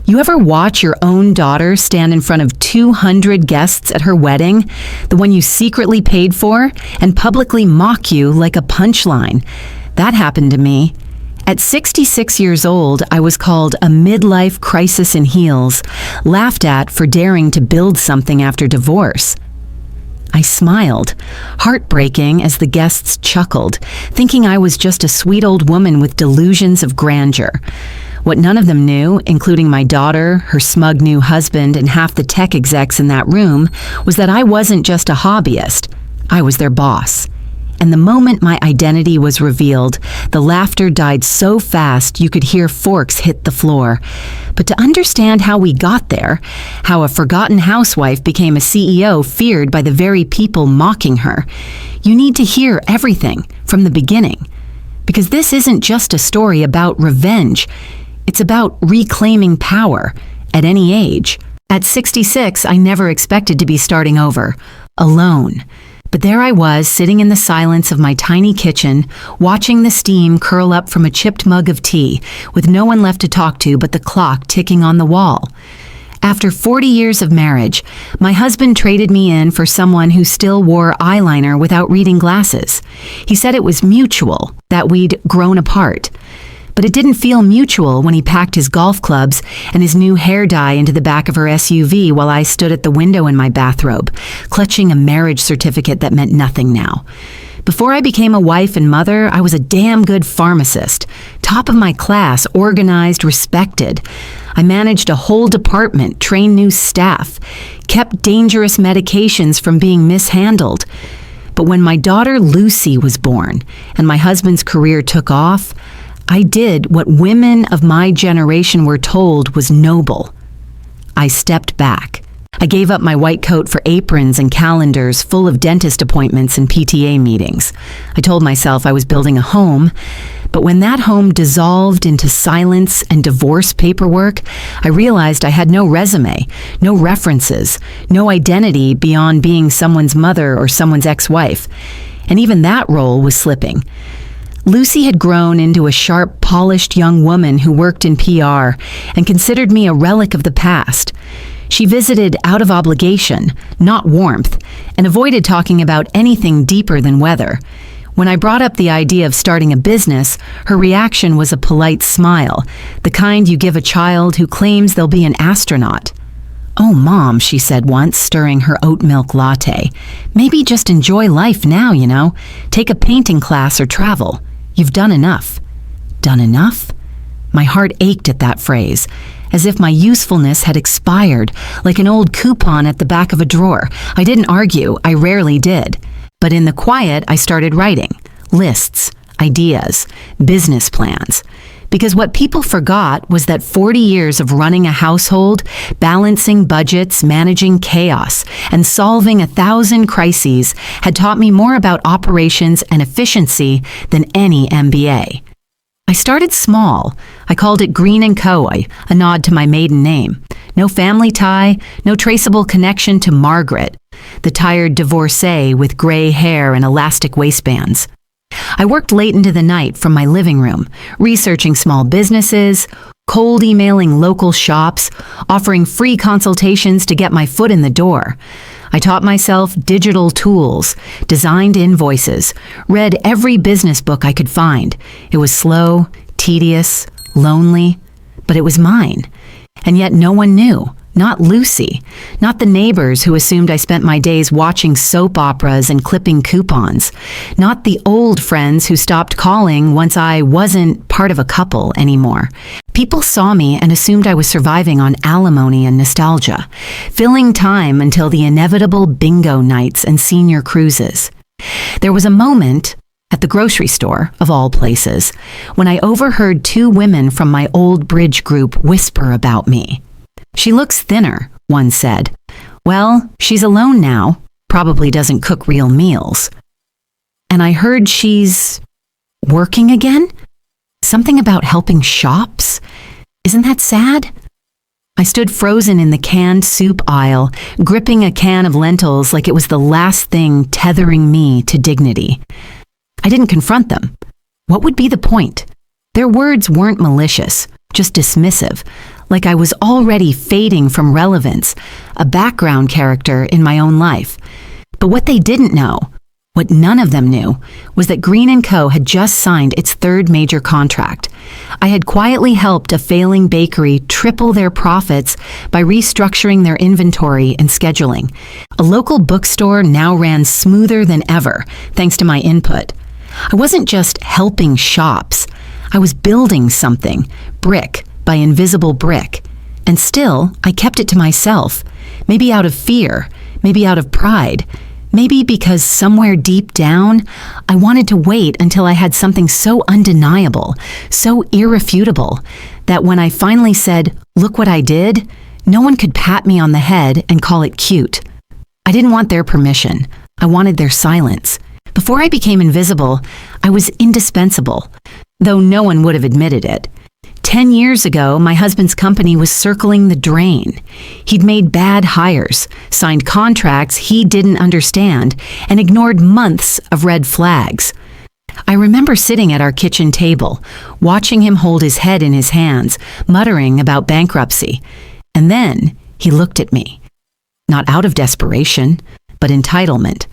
You ever watch your own daughter stand in front of 200 guests at her wedding, the one you secretly paid for, and publicly mock you like a punchline? That happened to me. At 66 years old, I was called a midlife crisis in heels, laughed at for daring to build something after divorce. I smiled, heartbreaking as the guests chuckled, thinking I was just a sweet old woman with delusions of grandeur. What none of them knew, including my daughter, her smug new husband, and half the tech execs in that room, was that I wasn't just a hobbyist. I was their boss. And the moment my identity was revealed, the laughter died so fast you could hear forks hit the floor. But to understand how we got there, how a forgotten housewife became a CEO feared by the very people mocking her, you need to hear everything from the beginning. Because this isn't just a story about revenge. It's about reclaiming power at any age. At 66, I never expected to be starting over, alone. But there I was, sitting in the silence of my tiny kitchen, watching the steam curl up from a chipped mug of tea, with no one left to talk to but the clock ticking on the wall. After 40 years of marriage, my husband traded me in for someone who still wore eyeliner without reading glasses. He said it was mutual, that we'd grown apart. But it didn't feel mutual when he packed his golf clubs and his new hair dye into the back of her SUV while I stood at the window in my bathrobe, clutching a marriage certificate that meant nothing now. Before I became a wife and mother, I was a damn good pharmacist, top of my class, organized, respected. I managed a whole department, trained new staff, kept dangerous medications from being mishandled. But when my daughter Lucy was born and my husband's career took off, I did what women of my generation were told was noble. I stepped back. I gave up my white coat for aprons and calendars full of dentist appointments and PTA meetings. I told myself I was building a home, but when that home dissolved into silence and divorce paperwork, I realized I had no resume, no references, no identity beyond being someone's mother or someone's ex-wife. And even that role was slipping. Lucy had grown into a sharp, polished young woman who worked in PR and considered me a relic of the past. She visited out of obligation, not warmth, and avoided talking about anything deeper than weather. When I brought up the idea of starting a business, her reaction was a polite smile, the kind you give a child who claims they'll be an astronaut. "Oh, Mom," she said once, stirring her oat milk latte. "Maybe just enjoy life now, you know. Take a painting class or travel. You've done enough." Done enough? My heart ached at that phrase, as if my usefulness had expired, like an old coupon at the back of a drawer. I didn't argue, I rarely did. But in the quiet, I started writing. Lists, ideas, business plans. Because what people forgot was that 40 years of running a household, balancing budgets, managing chaos, and solving 1,000 crises had taught me more about operations and efficiency than any MBA. I started small. I called it Green & Co., a nod to my maiden name. No family tie, no traceable connection to Margaret, the tired divorcee with gray hair and elastic waistbands. I worked late into the night from my living room, researching small businesses, cold emailing local shops, offering free consultations to get my foot in the door. I taught myself digital tools, designed invoices, read every business book I could find. It was slow, tedious, lonely, but it was mine. And yet no one knew. Not Lucy, not the neighbors who assumed I spent my days watching soap operas and clipping coupons, not the old friends who stopped calling once I wasn't part of a couple anymore. People saw me and assumed I was surviving on alimony and nostalgia, filling time until the inevitable bingo nights and senior cruises. There was a moment, at the grocery store, of all places, when I overheard two women from my old bridge group whisper about me. "She looks thinner," one said. "Well, she's alone now, probably doesn't cook real meals." And I heard she's working again? Something about helping shops? Isn't that sad? I stood frozen in the canned soup aisle, gripping a can of lentils like it was the last thing tethering me to dignity. I didn't confront them. What would be the point? Their words weren't malicious, just dismissive, like I was already fading from relevance, a background character in my own life. But what they didn't know, what none of them knew, was that Green & Co. had just signed its third major contract. I had quietly helped a failing bakery triple their profits by restructuring their inventory and scheduling. A local bookstore now ran smoother than ever, thanks to my input. I wasn't just helping shops. I was building something, brick by invisible brick. And still, I kept it to myself, maybe out of fear, maybe out of pride, maybe because somewhere deep down, I wanted to wait until I had something so undeniable, so irrefutable, that when I finally said, "Look what I did," no one could pat me on the head and call it cute. I didn't want their permission. I wanted their silence. Before I became invisible, I was indispensable, though no one would have admitted it. 10 years ago, my husband's company was circling the drain. He'd made bad hires, signed contracts he didn't understand, and ignored months of red flags. I remember sitting at our kitchen table, watching him hold his head in his hands, muttering about bankruptcy. And then he looked at me. Not out of desperation, but entitlement.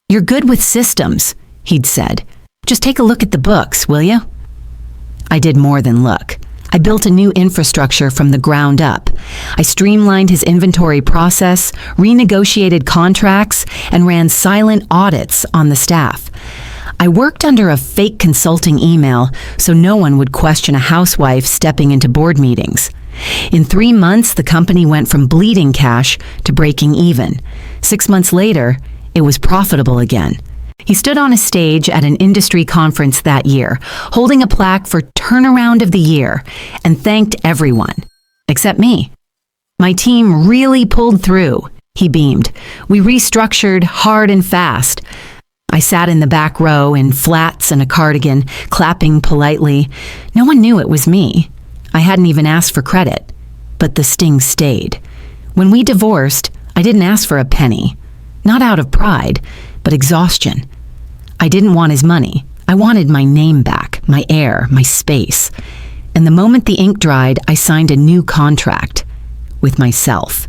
"You're good with systems," he'd said. "Just take a look at the books, will you?" I did more than look. I built a new infrastructure from the ground up. I streamlined his inventory process, renegotiated contracts, and ran silent audits on the staff. I worked under a fake consulting email so no one would question a housewife stepping into board meetings. In 3 months, the company went from bleeding cash to breaking even. 6 months later, it was profitable again. He stood on a stage at an industry conference that year, holding a plaque for Turnaround of the Year, and thanked everyone, except me. "My team really pulled through," he beamed. "We restructured hard and fast." I sat in the back row in flats and a cardigan, clapping politely. No one knew it was me. I hadn't even asked for credit, but the sting stayed. When we divorced, I didn't ask for a penny. Not out of pride, but exhaustion. I didn't want his money. I wanted my name back, my air, my space. And the moment the ink dried, I signed a new contract with myself.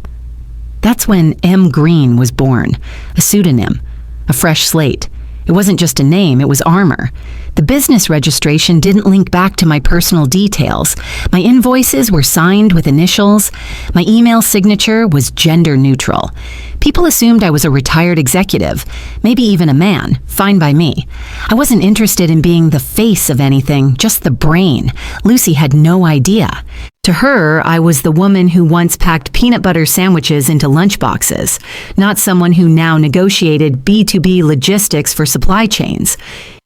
That's when M. Green was born, a pseudonym, a fresh slate. It wasn't just a name, it was armor. The business registration didn't link back to my personal details. My invoices were signed with initials. My email signature was gender neutral. People assumed I was a retired executive, maybe even a man, fine by me. I wasn't interested in being the face of anything, just the brain. Lucy had no idea. To her, I was the woman who once packed peanut butter sandwiches into lunchboxes, not someone who now negotiated B2B logistics for supply chains.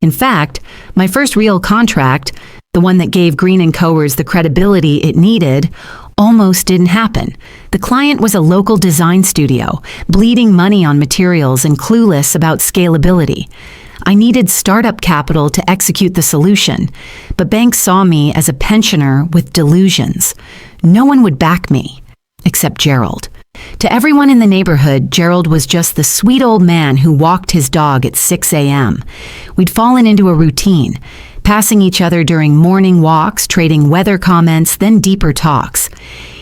In fact, my first real contract, the one that gave Green & Coers the credibility it needed, almost didn't happen. The client was a local design studio, bleeding money on materials and clueless about scalability. I needed startup capital to execute the solution, but banks saw me as a pensioner with delusions. No one would back me, except Gerald. To everyone in the neighborhood, Gerald was just the sweet old man who walked his dog at 6 a.m. We'd fallen into a routine, passing each other during morning walks, trading weather comments, then deeper talks.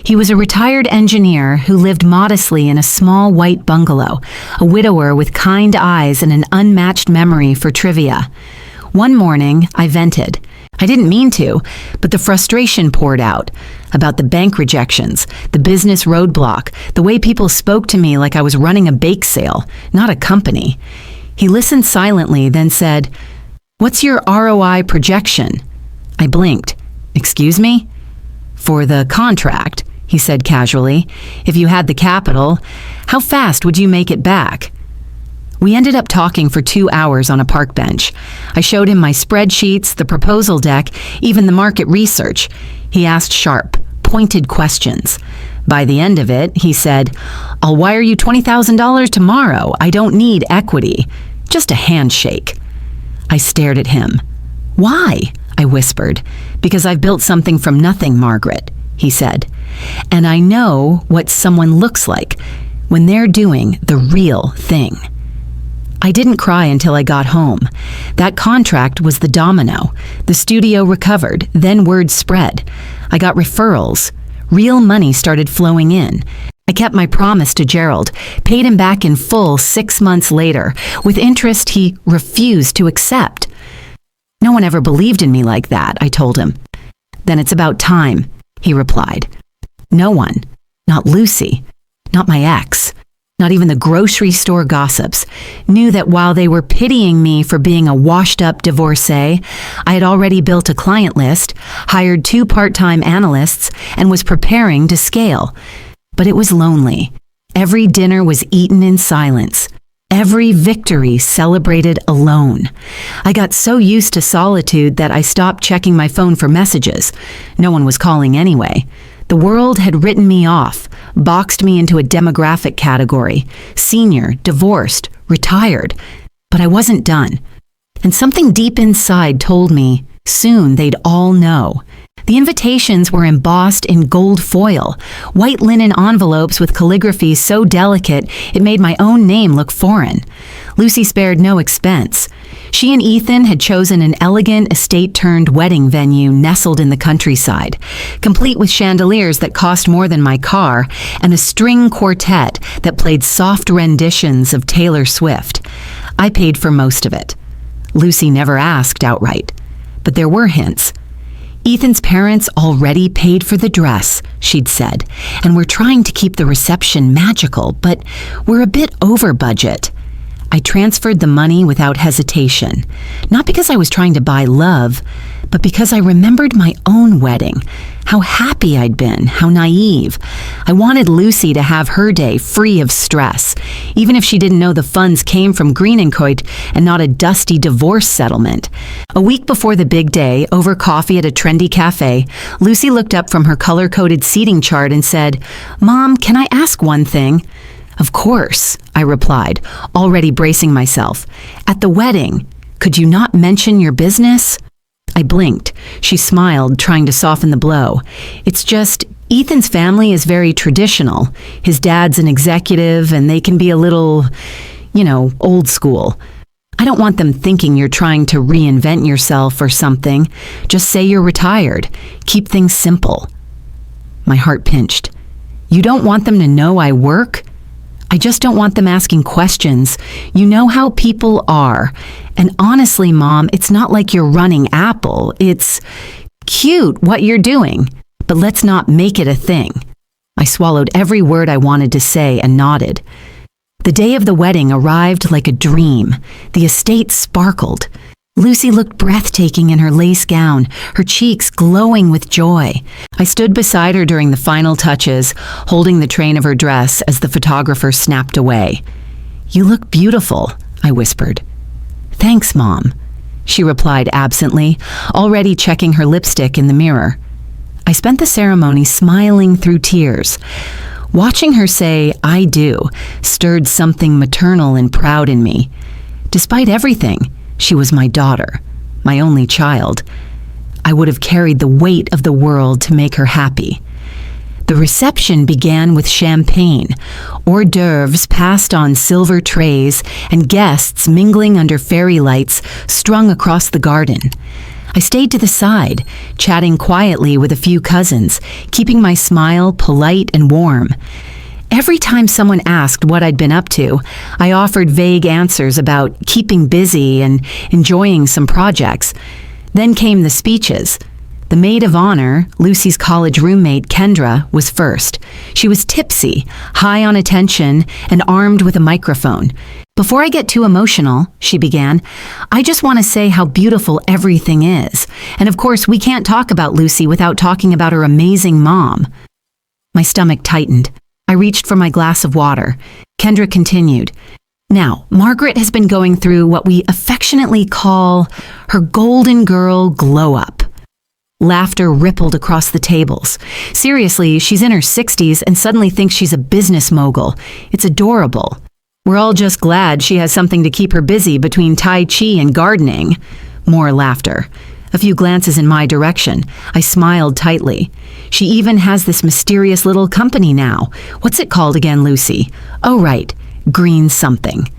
He was a retired engineer who lived modestly in a small white bungalow, a widower with kind eyes and an unmatched memory for trivia. One morning, I vented. I didn't mean to, but the frustration poured out about the bank rejections, the business roadblock, the way people spoke to me like I was running a bake sale, not a company. He listened silently, then said, "What's your ROI projection?" I blinked. "Excuse me?" "For the contract," he said casually. "If you had the capital, how fast would you make it back?" We ended up talking for 2 hours on a park bench. I showed him my spreadsheets, the proposal deck, even the market research. He asked sharp, pointed questions. By the end of it, he said, "I'll wire you $20,000 tomorrow. I don't need equity. Just a handshake." I stared at him. "Why?" I whispered. "Because I've built something from nothing, Margaret," he said. "And I know what someone looks like when they're doing the real thing." I didn't cry until I got home. That contract was the domino. The studio recovered, then word spread. I got referrals. Real money started flowing in. I kept my promise to Gerald, paid him back in full 6 months later, with interest he refused to accept. No one ever believed in me like that, I told him. Then it's about time, he replied. No one, not Lucy, not my ex, not even the grocery store gossips, knew that while they were pitying me for being a washed-up divorcee, I had already built a client list, hired 2 part-time analysts, and was preparing to scale. But it was lonely. Every dinner was eaten in silence. Every victory celebrated alone. I got so used to solitude that I stopped checking my phone for messages. No one was calling anyway. The world had written me off, boxed me into a demographic category, senior, divorced, retired. But I wasn't done. And something deep inside told me soon they'd all know. The invitations were embossed in gold foil, white linen envelopes with calligraphy so delicate it made my own name look foreign. Lucy spared no expense. She and Ethan had chosen an elegant estate-turned wedding venue nestled in the countryside, complete with chandeliers that cost more than my car and a string quartet that played soft renditions of Taylor Swift. I paid for most of it. Lucy never asked outright, but there were hints. Ethan's parents already paid for the dress, she'd said, and we're trying to keep the reception magical, but we're a bit over budget. I transferred the money without hesitation, not because I was trying to buy love, but because I remembered my own wedding, how happy I'd been, how naive. I wanted Lucy to have her day free of stress, even if she didn't know the funds came from Greencoit and not a dusty divorce settlement. A week before the big day, over coffee at a trendy cafe, Lucy looked up from her color-coded seating chart and said, "Mom, can I ask one thing?" "Of course," I replied, already bracing myself. "At the wedding, could you not mention your business?" I blinked. She smiled, trying to soften the blow. "It's just, Ethan's family is very traditional. His dad's an executive, and they can be a little, old school. I don't want them thinking you're trying to reinvent yourself or something. Just say you're retired. Keep things simple." My heart pinched. "You don't want them to know I work?" "I just don't want them asking questions. You know how people are. And honestly, Mom, it's not like you're running Apple. It's cute what you're doing, but let's not make it a thing." I swallowed every word I wanted to say and nodded. The day of the wedding arrived like a dream. The estate sparkled. Lucy looked breathtaking in her lace gown, her cheeks glowing with joy. I stood beside her during the final touches, holding the train of her dress as the photographer snapped away. "You look beautiful," I whispered. "Thanks, Mom," she replied absently, already checking her lipstick in the mirror. I spent the ceremony smiling through tears. Watching her say, "I do," stirred something maternal and proud in me. Despite everything, she was my daughter, my only child. I would have carried the weight of the world to make her happy. The reception began with champagne, hors d'oeuvres passed on silver trays, and guests mingling under fairy lights strung across the garden. I stayed to the side, chatting quietly with a few cousins, keeping my smile polite and warm. Every time someone asked what I'd been up to, I offered vague answers about keeping busy and enjoying some projects. Then came the speeches. The maid of honor, Lucy's college roommate Kendra, was first. She was tipsy, high on attention, and armed with a microphone. "Before I get too emotional," she began, "I just want to say how beautiful everything is. And of course, we can't talk about Lucy without talking about her amazing mom." My stomach tightened. I reached for my glass of water. Kendra continued, "Now, Margaret has been going through what we affectionately call her golden girl glow-up." Laughter rippled across the tables. Seriously, she's in her 60s and suddenly thinks she's a business mogul. It's adorable. We're all just glad she has something to keep her busy between Tai Chi and gardening. More laughter. A few glances in my direction. I smiled tightly. "She even has this mysterious little company now. What's it called again, Lucy?" "Oh, right. Green something."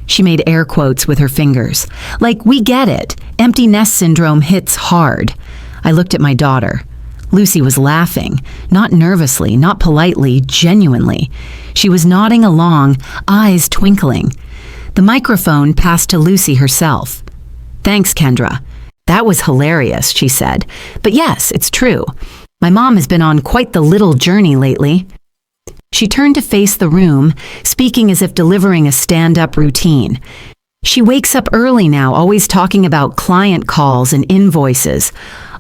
She made air quotes with her fingers. "Like, we get it. Empty nest syndrome hits hard." I looked at my daughter. Lucy was laughing, not nervously, not politely, genuinely. She was nodding along, eyes twinkling. The microphone passed to Lucy herself. "Thanks, Kendra. That was hilarious," she said. "But yes, it's true. My mom has been on quite the little journey lately." She turned to face the room, speaking as if delivering a stand-up routine. "She wakes up early now, always talking about client calls and invoices.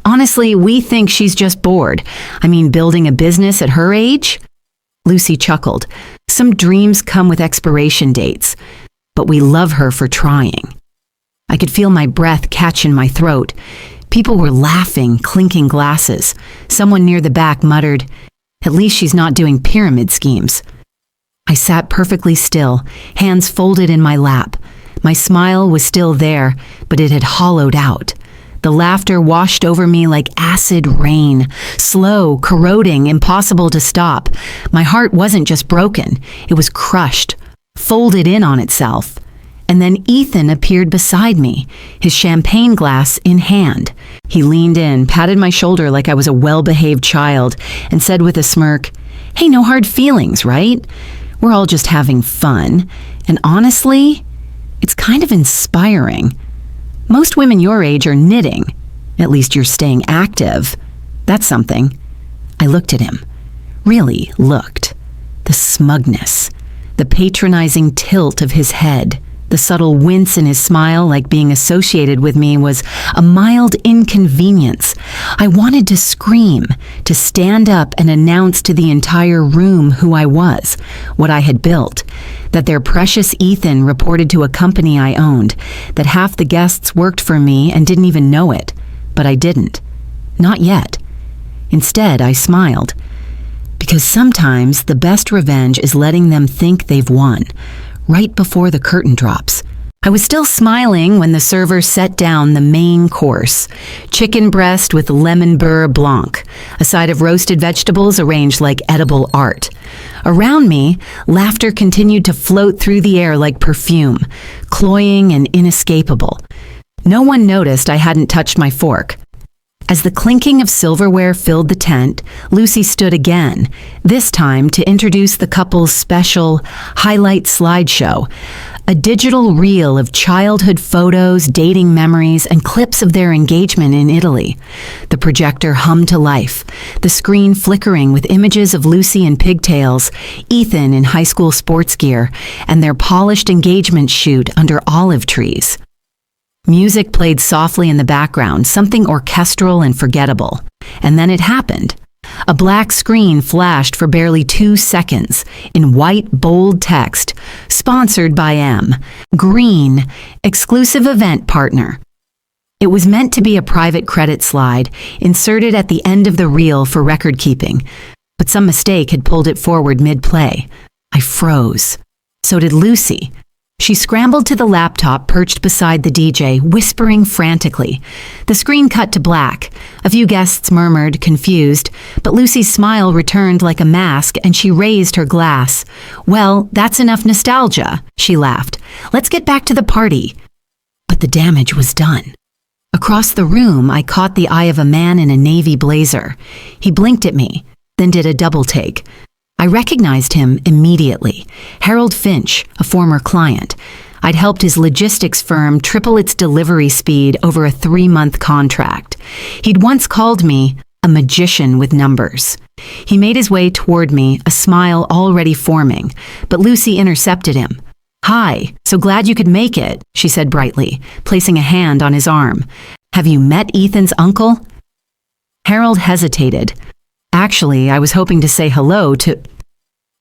Honestly, we think she's just bored. I mean, building a business at her age?" Lucy chuckled. "Some dreams come with expiration dates, but we love her for trying." I could feel my breath catch in my throat. People were laughing, clinking glasses. Someone near the back muttered, "At least she's not doing pyramid schemes." I sat perfectly still, hands folded in my lap. My smile was still there, but it had hollowed out. The laughter washed over me like acid rain, slow, corroding, impossible to stop. My heart wasn't just broken, it was crushed, folded in on itself. And then Ethan appeared beside me, his champagne glass in hand. He leaned in, patted my shoulder like I was a well-behaved child, and said with a smirk, "Hey, no hard feelings, right? We're all just having fun. And honestly, it's kind of inspiring. Most women your age are knitting. At least you're staying active. That's something." I looked at him. Really looked. The smugness, the patronizing tilt of his head, the subtle wince in his smile like being associated with me was a mild inconvenience. I wanted to scream, to stand up and announce to the entire room who I was, what I had built, that their precious Ethan reported to a company I owned, that half the guests worked for me and didn't even know it. But I didn't. Not yet. Instead, I smiled. Because sometimes the best revenge is letting them think they've won, right before the curtain drops. I was still smiling when the server set down the main course, chicken breast with lemon beurre blanc, a side of roasted vegetables arranged like edible art. Around me, laughter continued to float through the air like perfume, cloying and inescapable. No one noticed I hadn't touched my fork. As the clinking of silverware filled the tent, Lucy stood again, this time to introduce the couple's special highlight slideshow, a digital reel of childhood photos, dating memories, and clips of their engagement in Italy. The projector hummed to life, the screen flickering with images of Lucy in pigtails, Ethan in high school sports gear, and their polished engagement shoot under olive trees. Music played softly in the background, something orchestral and forgettable. And then it happened. A black screen flashed for barely 2 seconds in white, bold text, "Sponsored by M. Green, exclusive event partner." It was meant to be a private credit slide, inserted at the end of the reel for record keeping, but some mistake had pulled it forward mid-play. I froze. So did Lucy. She scrambled to the laptop perched beside the DJ, whispering frantically. The screen cut to black. A few guests murmured, confused, but Lucy's smile returned like a mask and she raised her glass. "Well, that's enough nostalgia," she laughed. "Let's get back to the party." But the damage was done. Across the room, I caught the eye of a man in a navy blazer. He blinked at me, then did a double take. I recognized him immediately. Harold Finch, a former client. I'd helped his logistics firm triple its delivery speed over a 3-month contract. He'd once called me a magician with numbers. He made his way toward me, a smile already forming, but Lucy intercepted him. "Hi, so glad you could make it," she said brightly, placing a hand on his arm. "Have you met Ethan's uncle?" Harold hesitated. "Actually, I was hoping to say hello to—"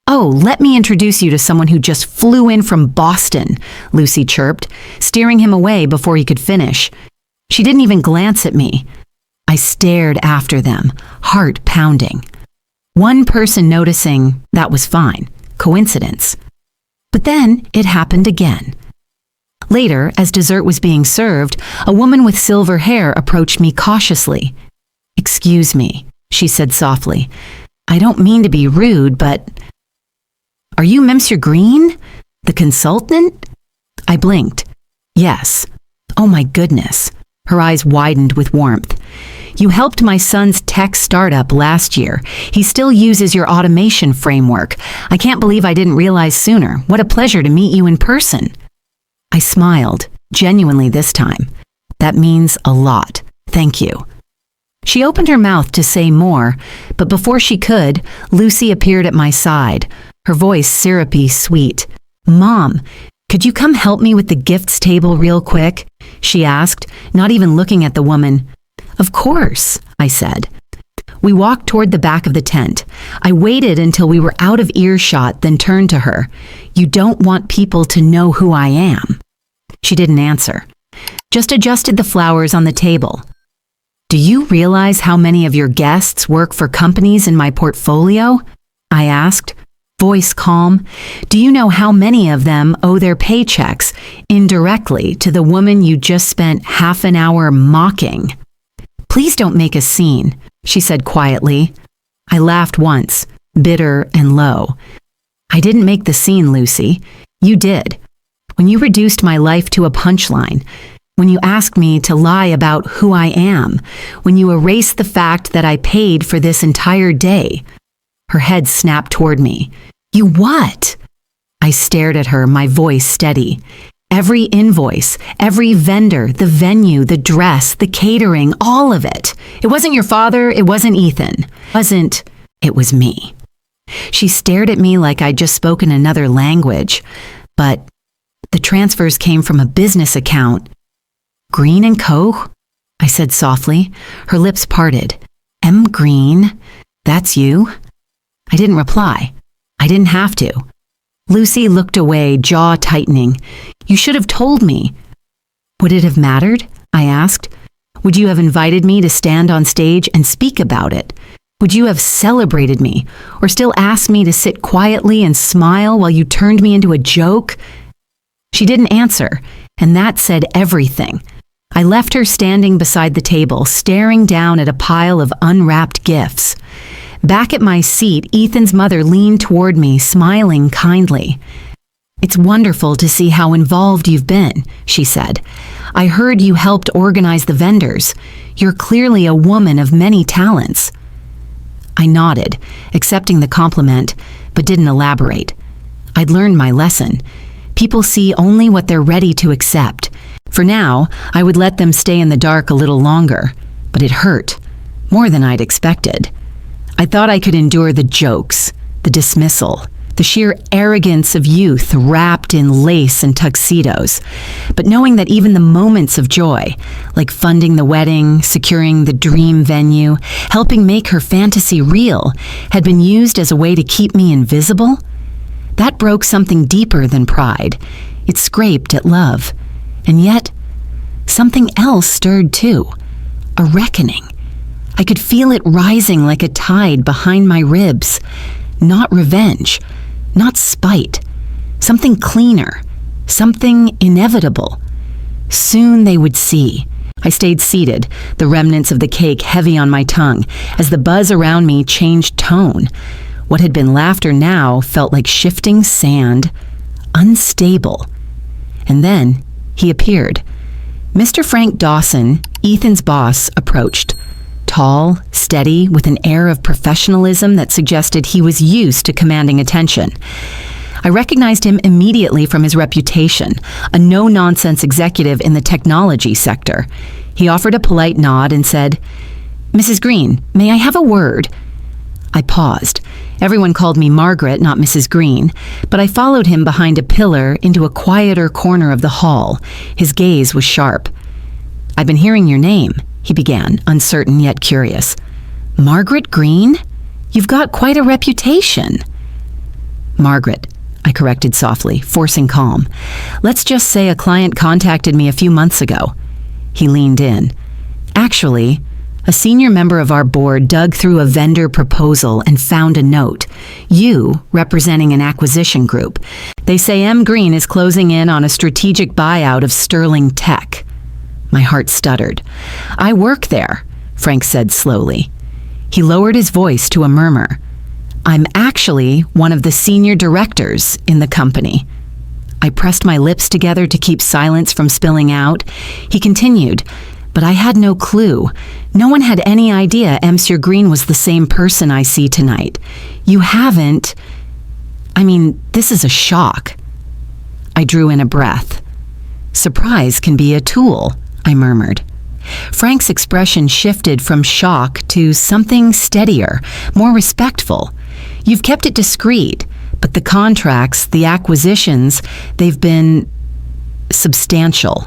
"Oh, let me introduce you to someone who just flew in from Boston," Lucy chirped, steering him away before he could finish. She didn't even glance at me. I stared after them, heart pounding. One person noticing, that was fine. Coincidence. But then it happened again. Later, as dessert was being served, a woman with silver hair approached me cautiously. "Excuse me," she said softly. "I don't mean to be rude, but... Are you Monsieur Green? The consultant?" I blinked. "Yes." "Oh my goodness." Her eyes widened with warmth. You helped my son's tech startup last year. He still uses your automation framework. I can't believe I didn't realize sooner. What a pleasure to meet you in person." I smiled, genuinely this time. "That means a lot. Thank you." She opened her mouth to say more, but before she could, Lucy appeared at my side, her voice syrupy sweet. "Mom, could you come help me with the gifts table real quick?" she asked, not even looking at the woman. "Of course," I said. We walked toward the back of the tent. I waited until we were out of earshot, then turned to her. "You don't want people to know who I am." She didn't answer, just adjusted the flowers on the table. "Do you realize how many of your guests work for companies in my portfolio?" I asked, voice calm. "Do you know how many of them owe their paychecks indirectly to the woman you just spent half an hour mocking?" "Please don't make a scene," she said quietly. I laughed once, bitter and low. "I didn't make the scene, Lucy. You did. When you reduced my life to a punchline, when you asked me to lie about who I am, when you erased the fact that I paid for this entire day." Her head snapped toward me. "You what?" I stared at her, my voice steady. "Every invoice, every vendor, the venue, the dress, the catering, all of it. It wasn't your father, it wasn't Ethan. It was me." She stared at me like I'd just spoken another language. "But the transfers came from a business account." "Green and Co.?" I said softly. Her lips parted. "M. Green? That's you?" I didn't reply. I didn't have to. Lucy looked away, jaw tightening. "You should have told me." "Would it have mattered?" I asked. "Would you have invited me to stand on stage and speak about it? Would you have celebrated me, or still asked me to sit quietly and smile while you turned me into a joke?" She didn't answer, and that said everything. I left her standing beside the table, staring down at a pile of unwrapped gifts. Back at my seat, Ethan's mother leaned toward me, smiling kindly. "It's wonderful to see how involved you've been," she said. "I heard you helped organize the vendors. You're clearly a woman of many talents." I nodded, accepting the compliment, but didn't elaborate. I'd learned my lesson. People see only what they're ready to accept. For now, I would let them stay in the dark a little longer, but it hurt, more than I'd expected. I thought I could endure the jokes, the dismissal, the sheer arrogance of youth wrapped in lace and tuxedos. But knowing that even the moments of joy, like funding the wedding, securing the dream venue, helping make her fantasy real, had been used as a way to keep me invisible, that broke something deeper than pride. It scraped at love. And yet, something else stirred too, a reckoning. I could feel it rising like a tide behind my ribs. Not revenge, not spite. Something cleaner, something inevitable. Soon they would see. I stayed seated, the remnants of the cake heavy on my tongue, as the buzz around me changed tone. What had been laughter now felt like shifting sand, unstable. And then he appeared. Mr. Frank Dawson, Ethan's boss, approached. Tall, steady, with an air of professionalism that suggested he was used to commanding attention. I recognized him immediately from his reputation, a no-nonsense executive in the technology sector. He offered a polite nod and said, "Mrs. Green, may I have a word?" I paused. Everyone called me Margaret, not Mrs. Green, but I followed him behind a pillar into a quieter corner of the hall. His gaze was sharp. "I've been hearing your name," he began, uncertain yet curious. "Margaret Green? You've got quite a reputation." "Margaret," I corrected softly, forcing calm. "Let's just say a client contacted me a few months ago." He leaned in. "Actually, a senior member of our board dug through a vendor proposal and found a note. You, representing an acquisition group. They say M. Green is closing in on a strategic buyout of Sterling Tech." My heart stuttered. "I work there," Frank said slowly. He lowered his voice to a murmur. "I'm actually one of the senior directors in the company." I pressed my lips together to keep silence from spilling out. He continued, But I had no clue. No one had any idea Monsieur Green was the same person I see tonight. You haven't... this is a shock. I drew in a breath. Surprise can be a tool, I murmured. Frank's expression shifted from shock to something steadier, more respectful. You've kept it discreet, but the contracts, the acquisitions, they've been substantial.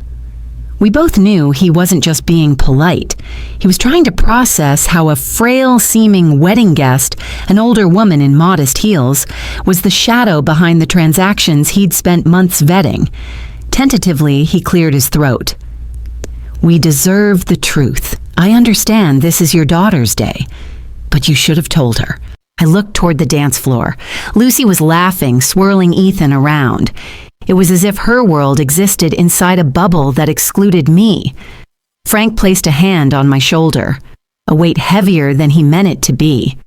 We both knew he wasn't just being polite. He was trying to process how a frail-seeming wedding guest, an older woman in modest heels, was the shadow behind the transactions he'd spent months vetting. Tentatively, he cleared his throat. We deserve the truth. I understand this is your daughter's day, but you should have told her. I looked toward the dance floor. Lucy was laughing, swirling Ethan around. It was as if her world existed inside a bubble that excluded me. Frank placed a hand on my shoulder, a weight heavier than he meant it to be.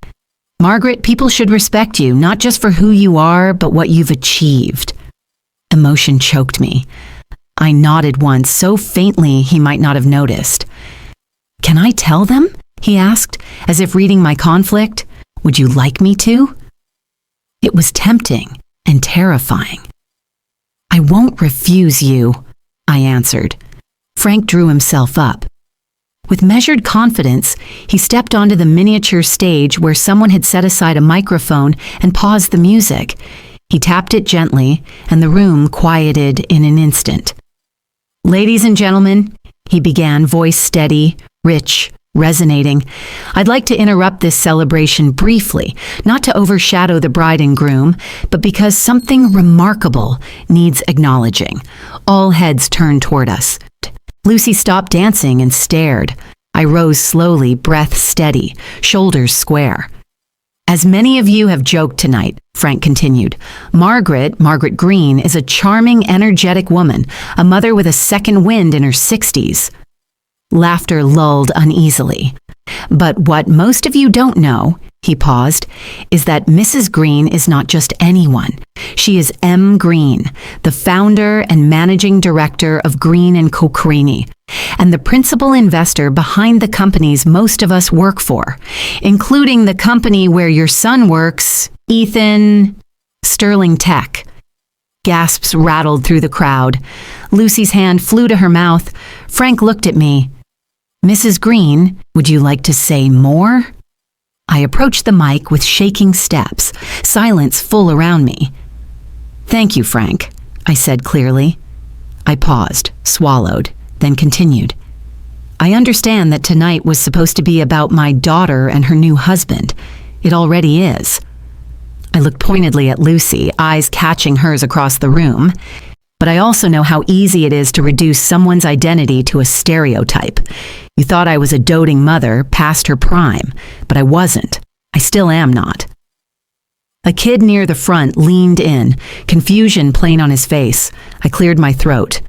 Margaret, people should respect you, not just for who you are, but what you've achieved. Emotion choked me. I nodded once, so faintly he might not have noticed. Can I tell them? He asked, as if reading my conflict. Would you like me to? It was tempting and terrifying. I won't refuse you, I answered. Frank drew himself up. With measured confidence, he stepped onto the miniature stage where someone had set aside a microphone and paused the music. He tapped it gently, and the room quieted in an instant. Ladies and gentlemen, he began, voice steady, rich, resonating. I'd like to interrupt this celebration briefly, not to overshadow the bride and groom, but because something remarkable needs acknowledging. All heads turned toward us. Lucy stopped dancing and stared. I rose slowly, breath steady, shoulders square. As many of you have joked tonight, Frank continued, Margaret Green, is a charming, energetic woman, a mother with a second wind in her 60s. Laughter lulled uneasily. But what most of you don't know, he paused, is that Mrs. Green is not just anyone. She is M. Green, the founder and managing director of Green & Cocrini, and the principal investor behind the companies most of us work for, including the company where your son works, Ethan, Sterling Tech. Gasps rattled through the crowd. Lucy's hand flew to her mouth. Frank looked at me. Mrs. Green, would you like to say more? I approached the mic with shaking steps, silence full around me. Thank you, Frank, I said clearly. I paused, swallowed, then continued. I understand that tonight was supposed to be about my daughter and her new husband. It already is. I looked pointedly at Lucy, eyes catching hers across the room. But I also know how easy it is to reduce someone's identity to a stereotype. You thought I was a doting mother, past her prime, but I wasn't. I still am not. A kid near the front leaned in, confusion plain on his face. I cleared my throat.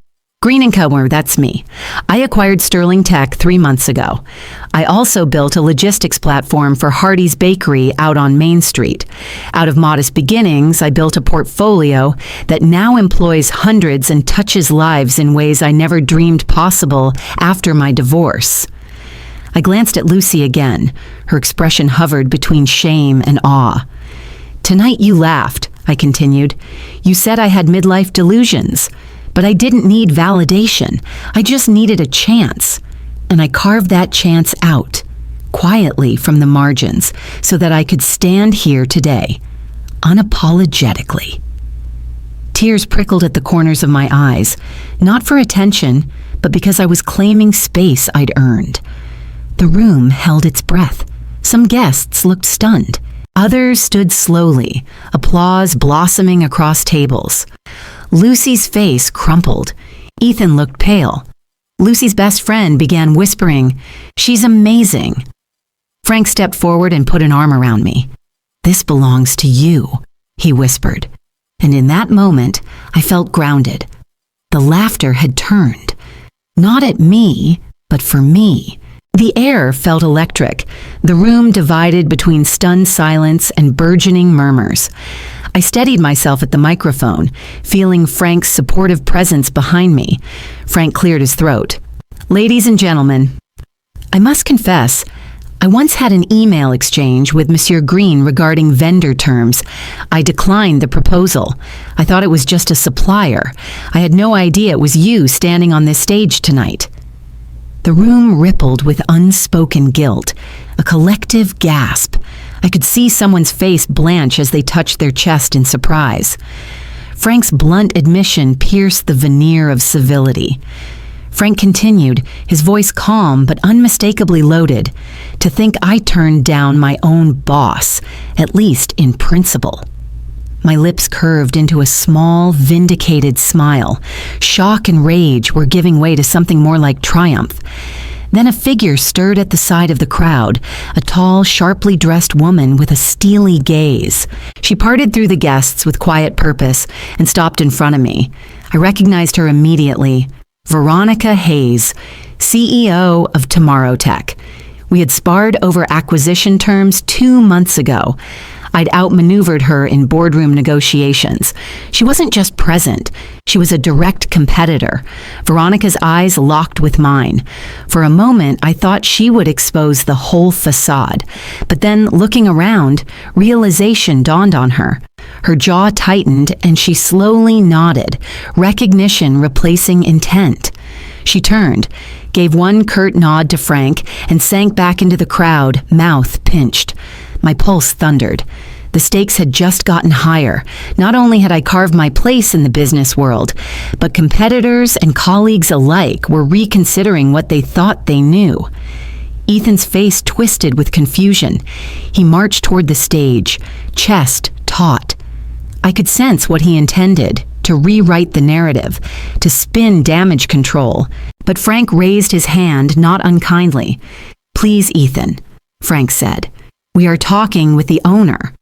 Green & Co., that's me. I acquired Sterling Tech 3 months ago. I also built a logistics platform for Hardee's Bakery out on Main Street. Out of modest beginnings, I built a portfolio that now employs hundreds and touches lives in ways I never dreamed possible after my divorce. I glanced at Lucy again. Her expression hovered between shame and awe. Tonight you laughed, I continued. You said I had midlife delusions. But I didn't need validation. I just needed a chance. And I carved that chance out, quietly from the margins, so that I could stand here today, unapologetically. Tears prickled at the corners of my eyes, not for attention, but because I was claiming space I'd earned. The room held its breath. Some guests looked stunned. Others stood slowly, applause blossoming across tables. Lucy's face crumpled. Ethan looked pale. Lucy's best friend began whispering, "She's amazing." Frank stepped forward and put an arm around me. "This belongs to you," he whispered. And in that moment, I felt grounded. The laughter had turned. Not at me, but for me. The air felt electric, the room divided between stunned silence and burgeoning murmurs. I steadied myself at the microphone, feeling Frank's supportive presence behind me. Frank cleared his throat. Ladies and gentlemen, I must confess, I once had an email exchange with Monsieur Green regarding vendor terms. I declined the proposal. I thought it was just a supplier. I had no idea it was you standing on this stage tonight. The room rippled with unspoken guilt, a collective gasp. I could see someone's face blanch as they touched their chest in surprise. Frank's blunt admission pierced the veneer of civility. Frank continued, his voice calm but unmistakably loaded. To think I turned down my own boss, at least in principle. My lips curved into a small, vindicated smile. Shock and rage were giving way to something more like triumph. Then a figure stirred at the side of the crowd, a tall, sharply dressed woman with a steely gaze. She parted through the guests with quiet purpose and stopped in front of me. I recognized her immediately. Veronica Hayes, CEO of Tomorrow Tech. We had sparred over acquisition terms 2 months ago. I'd outmaneuvered her in boardroom negotiations. She wasn't just present, she was a direct competitor. Veronica's eyes locked with mine. For a moment, I thought she would expose the whole facade. But then, looking around, realization dawned on her. Her jaw tightened and she slowly nodded, recognition replacing intent. She turned, gave one curt nod to Frank, and sank back into the crowd, mouth pinched. My pulse thundered. The stakes had just gotten higher. Not only had I carved my place in the business world, but competitors and colleagues alike were reconsidering what they thought they knew. Ethan's face twisted with confusion. He marched toward the stage, chest taut. I could sense what he intended, to rewrite the narrative, to spin damage control. But Frank raised his hand, not unkindly. "Please, Ethan," Frank said. "We are talking with the owner."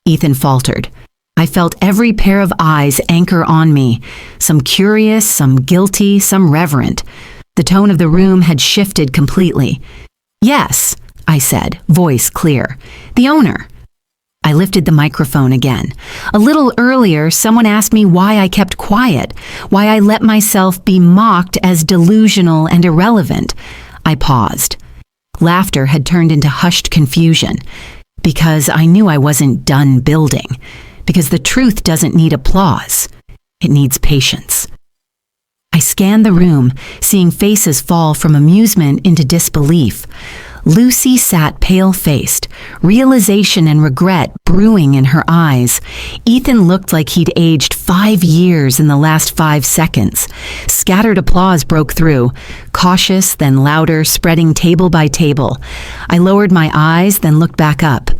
Ethan faltered. I felt every pair of eyes anchor on me, some curious, some guilty, some reverent. The tone of the room had shifted completely. "Yes," I said, voice clear. "The owner." I lifted the microphone again. A little earlier, someone asked me why I kept quiet, why I let myself be mocked as delusional and irrelevant. I paused. Laughter had turned into hushed confusion. Because I knew I wasn't done building. Because the truth doesn't need applause. It needs patience. I scanned the room, seeing faces fall from amusement into disbelief. Lucy sat pale-faced, realization and regret brewing in her eyes. Ethan looked like he'd aged 5 years in the last 5 seconds. Scattered applause broke through, cautious, then louder, spreading table by table. I lowered my eyes, then looked back up.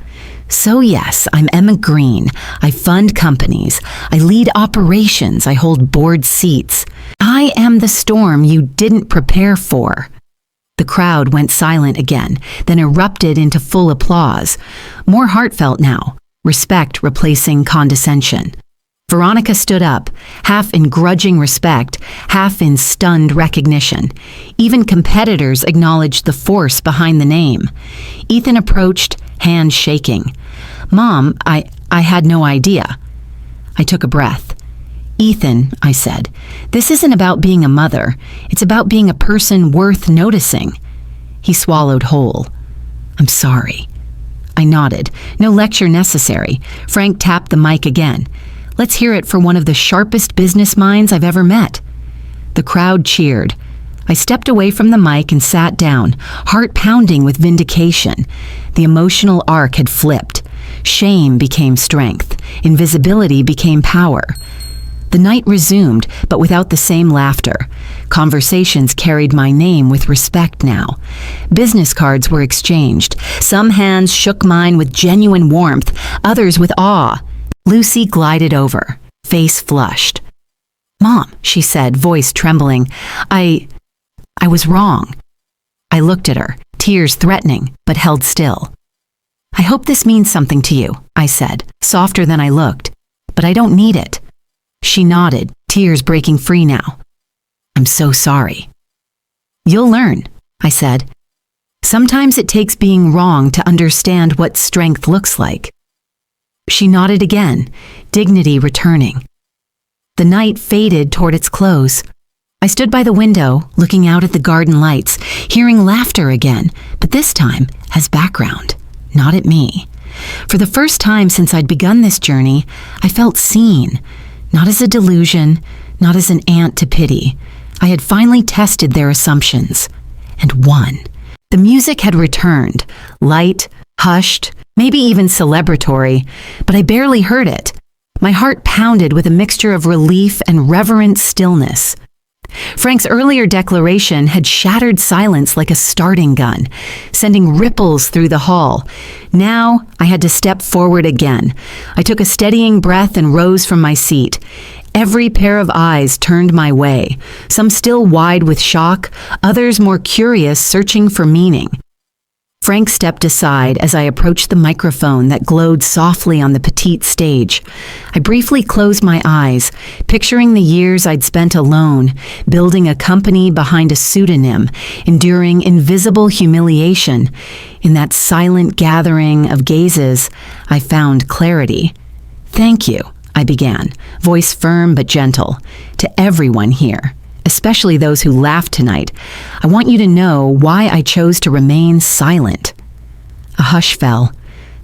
"So yes, I'm Emma Green. I fund companies. I lead operations. I hold board seats. I am the storm you didn't prepare for." The crowd went silent again, then erupted into full applause. More heartfelt now, respect replacing condescension. Veronica stood up, half in grudging respect, half in stunned recognition. Even competitors acknowledged the force behind the name. Ethan approached, hands shaking. "Mom, I had no idea." I took a breath. "Ethan," I said, "this isn't about being a mother. It's about being a person worth noticing." He swallowed whole. "I'm sorry." I nodded. No lecture necessary. Frank tapped the mic again. "Let's hear it for one of the sharpest business minds I've ever met." The crowd cheered. I stepped away from the mic and sat down, heart pounding with vindication. The emotional arc had flipped. Shame became strength. Invisibility became power. The night resumed, but without the same laughter. Conversations carried my name with respect now. Business cards were exchanged. Some hands shook mine with genuine warmth, others with awe. Lucy glided over, face flushed. "Mom," she said, voice trembling, I was wrong." I looked at her, tears threatening, but held still. "I hope this means something to you," I said, softer than I looked, "but I don't need it." She nodded, tears breaking free now. "I'm so sorry." "You'll learn," I said. "Sometimes it takes being wrong to understand what strength looks like." She nodded again, dignity returning. The night faded toward its close. I stood by the window, looking out at the garden lights, hearing laughter again, but this time as background, not at me. For the first time since I'd begun this journey, I felt seen, not as a delusion, not as an ant to pity. I had finally tested their assumptions, and won. The music had returned, light, hushed, maybe even celebratory, but I barely heard it. My heart pounded with a mixture of relief and reverent stillness. Frank's earlier declaration had shattered silence like a starting gun, sending ripples through the hall. Now I had to step forward again. I took a steadying breath and rose from my seat. Every pair of eyes turned my way, some still wide with shock, others more curious, searching for meaning. Frank stepped aside as I approached the microphone that glowed softly on the petite stage. I briefly closed my eyes, picturing the years I'd spent alone, building a company behind a pseudonym, enduring invisible humiliation. In that silent gathering of gazes, I found clarity. "Thank you," I began, voice firm but gentle, "to everyone here. Especially those who laughed tonight. I want you to know why I chose to remain silent." A hush fell.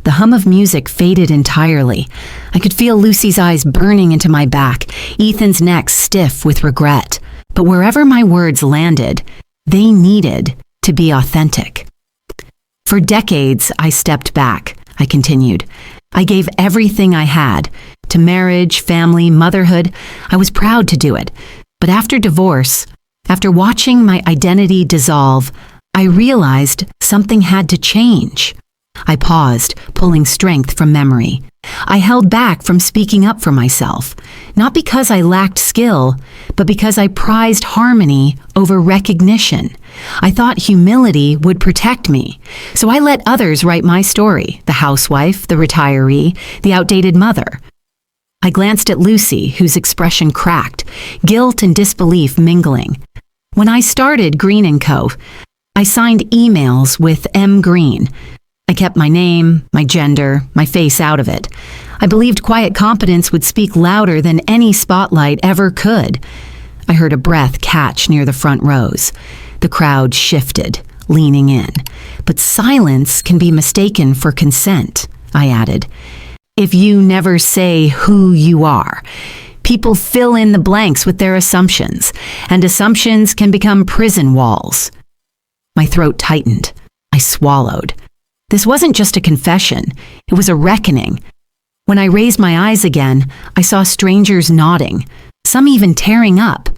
The hum of music faded entirely. I could feel Lucy's eyes burning into my back, Ethan's neck stiff with regret. But wherever my words landed, they needed to be authentic. "For decades, I stepped back," I continued. "I gave everything I had to marriage, family, motherhood. I was proud to do it. But after divorce, after watching my identity dissolve, I realized something had to change." I paused, pulling strength from memory. I held back from speaking up for myself, not because I lacked skill, but because I prized harmony over recognition. I thought humility would protect me, so I let others write my story, the housewife, the retiree, the outdated mother. I glanced at Lucy, whose expression cracked, guilt and disbelief mingling. When I started Green & Co., I signed emails with M. Green. I kept my name, my gender, my face out of it. I believed quiet competence would speak louder than any spotlight ever could. I heard a breath catch near the front rows. The crowd shifted, leaning in. "But silence can be mistaken for consent," I added. "If you never say who you are, people fill in the blanks with their assumptions, and assumptions can become prison walls." My throat tightened. I swallowed. This wasn't just a confession. It was a reckoning. When I raised my eyes again, I saw strangers nodding, some even tearing up.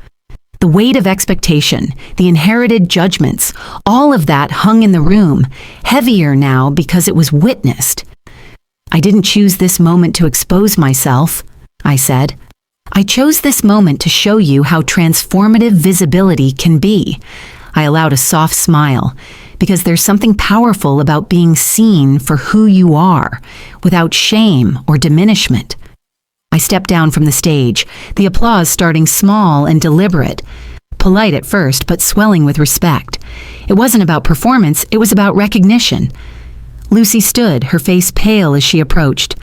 The weight of expectation, the inherited judgments, all of that hung in the room, heavier now because it was witnessed. "I didn't choose this moment to expose myself," I said. "I chose this moment to show you how transformative visibility can be." I allowed a soft smile, because there's something powerful about being seen for who you are, without shame or diminishment. I stepped down from the stage, the applause starting small and deliberate, polite at first, but swelling with respect. It wasn't about performance, it was about recognition. Lucy stood, her face pale as she approached.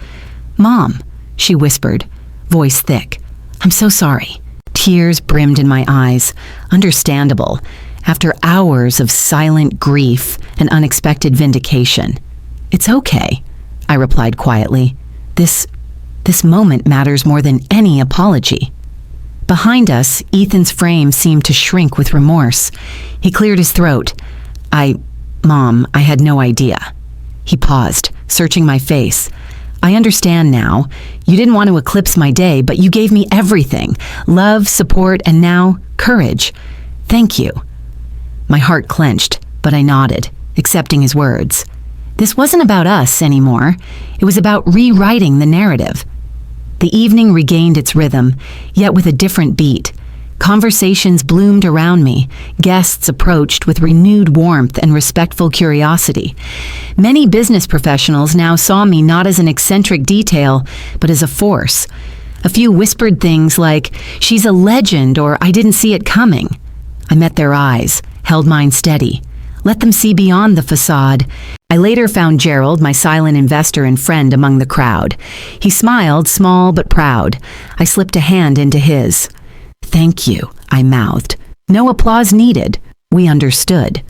"Mom," she whispered, voice thick. "I'm so sorry." Tears brimmed in my eyes. Understandable, after hours of silent grief and unexpected vindication. "It's okay," I replied quietly. This moment matters more than any apology." Behind us, Ethan's frame seemed to shrink with remorse. He cleared his throat. Mom, I had no idea." He paused, searching my face. "I understand now. You didn't want to eclipse my day, but you gave me everything. Love, support, and now, courage. Thank you." My heart clenched, but I nodded, accepting his words. This wasn't about us anymore. It was about rewriting the narrative. The evening regained its rhythm, yet with a different beat. Conversations bloomed around me. Guests approached with renewed warmth and respectful curiosity. Many business professionals now saw me not as an eccentric detail, but as a force. A few whispered things like, "She's a legend," or "I didn't see it coming." I met their eyes, held mine steady. Let them see beyond the facade. I later found Gerald, my silent investor and friend, among the crowd. He smiled, small but proud. I slipped a hand into his. "Thank you," I mouthed, No applause needed. We understood.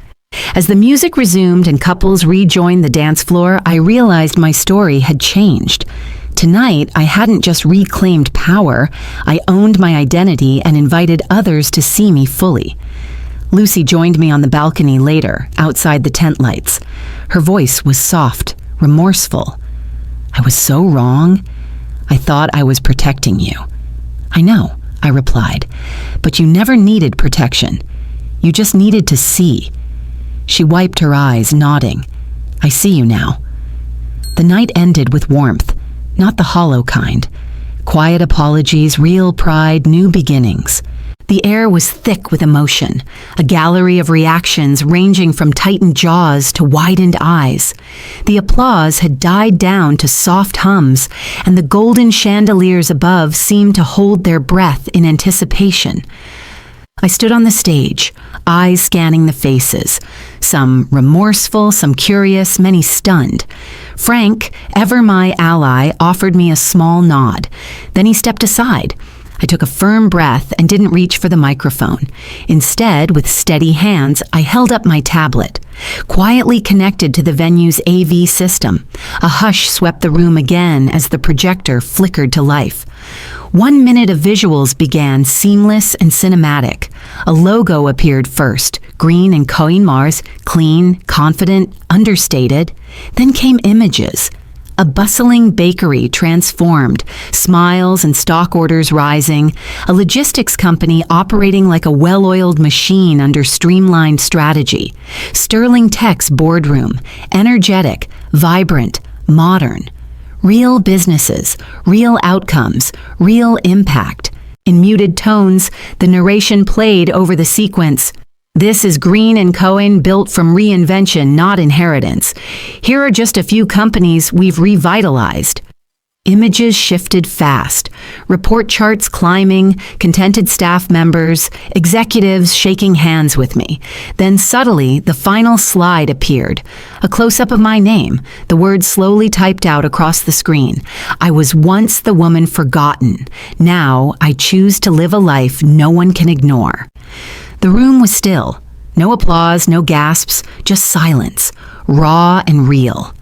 As the music resumed and couples rejoined the dance floor, I realized my story had changed. Tonight, I hadn't just reclaimed power, I owned my identity and invited others to see me fully. Lucy joined me on the balcony later, outside the tent lights. Her voice was soft, remorseful. I was so wrong. I thought I was protecting you. I know, I replied, but you never needed protection. You just needed to see. She wiped her eyes, nodding. I see you now. The night ended with warmth, not the hollow kind. Quiet apologies, real pride, new beginnings. The air was thick with emotion, a gallery of reactions ranging from tightened jaws to widened eyes. The applause had died down to soft hums, and the golden chandeliers above seemed to hold their breath in anticipation. I stood on the stage, eyes scanning the faces, some remorseful, some curious, many stunned. Frank, ever my ally, offered me a small nod. Then he stepped aside. I took a firm breath and didn't reach for the microphone. Instead, with steady hands, I held up my tablet, quietly connected to the venue's AV system. A hush swept the room again as the projector flickered to life. 1 minute of visuals began, seamless and cinematic. A logo appeared first, Green and Mars, clean, confident, understated. Then came images. A bustling bakery transformed, smiles and stock orders rising, a logistics company operating like a well-oiled machine under streamlined strategy, Sterling Tech's boardroom, energetic, vibrant, modern. Real businesses, real outcomes, real impact. In muted tones, the narration played over the sequence. This is Green and Cohen, built from reinvention, not inheritance. Here are just a few companies we've revitalized. Images shifted fast, report charts climbing, contented staff members, executives shaking hands with me. Then subtly, the final slide appeared. A close-up of my name, the words slowly typed out across the screen. I was once the woman forgotten. Now I choose to live a life no one can ignore. The room was still. No applause, no gasps, just silence, raw and real.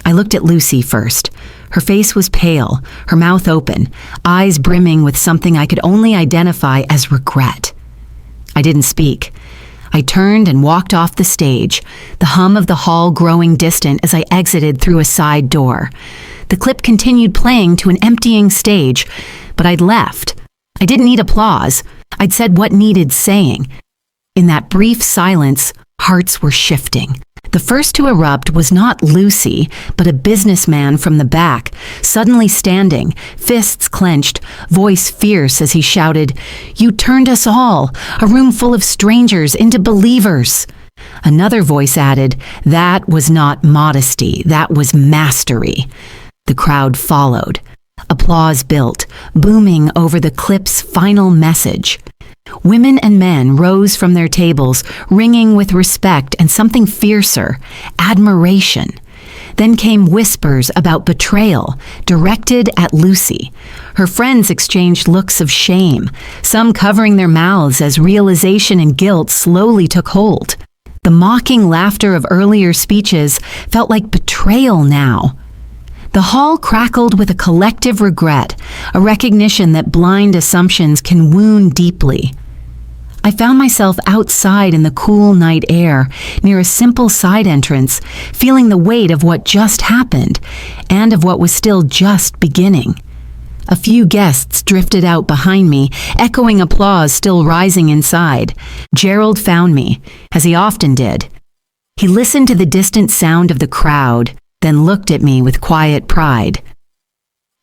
I looked at Lucy first. Her face was pale, her mouth open, eyes brimming with something I could only identify as regret. I didn't speak. I turned and walked off the stage, the hum of the hall growing distant as I exited through a side door. The clip continued playing to an emptying stage, but I'd left. I didn't need applause. I'd said what needed saying. In that brief silence, hearts were shifting. The first to erupt was not Lucy, but a businessman from the back, suddenly standing, fists clenched, voice fierce as he shouted, "You turned us all, a room full of strangers, into believers." Another voice added, "That was not modesty, that was mastery." The crowd followed. Applause built, booming over the clip's final message. Women and men rose from their tables, ringing with respect and something fiercer, admiration. Then came whispers about betrayal, directed at Lucy. Her friends exchanged looks of shame, some covering their mouths as realization and guilt slowly took hold. The mocking laughter of earlier speeches felt like betrayal now. The hall crackled with a collective regret, a recognition that blind assumptions can wound deeply. I found myself outside in the cool night air, near a simple side entrance, feeling the weight of what just happened, and of what was still just beginning. A few guests drifted out behind me, echoing applause still rising inside. Gerald found me, as he often did. He listened to the distant sound of the crowd, then looked at me with quiet pride.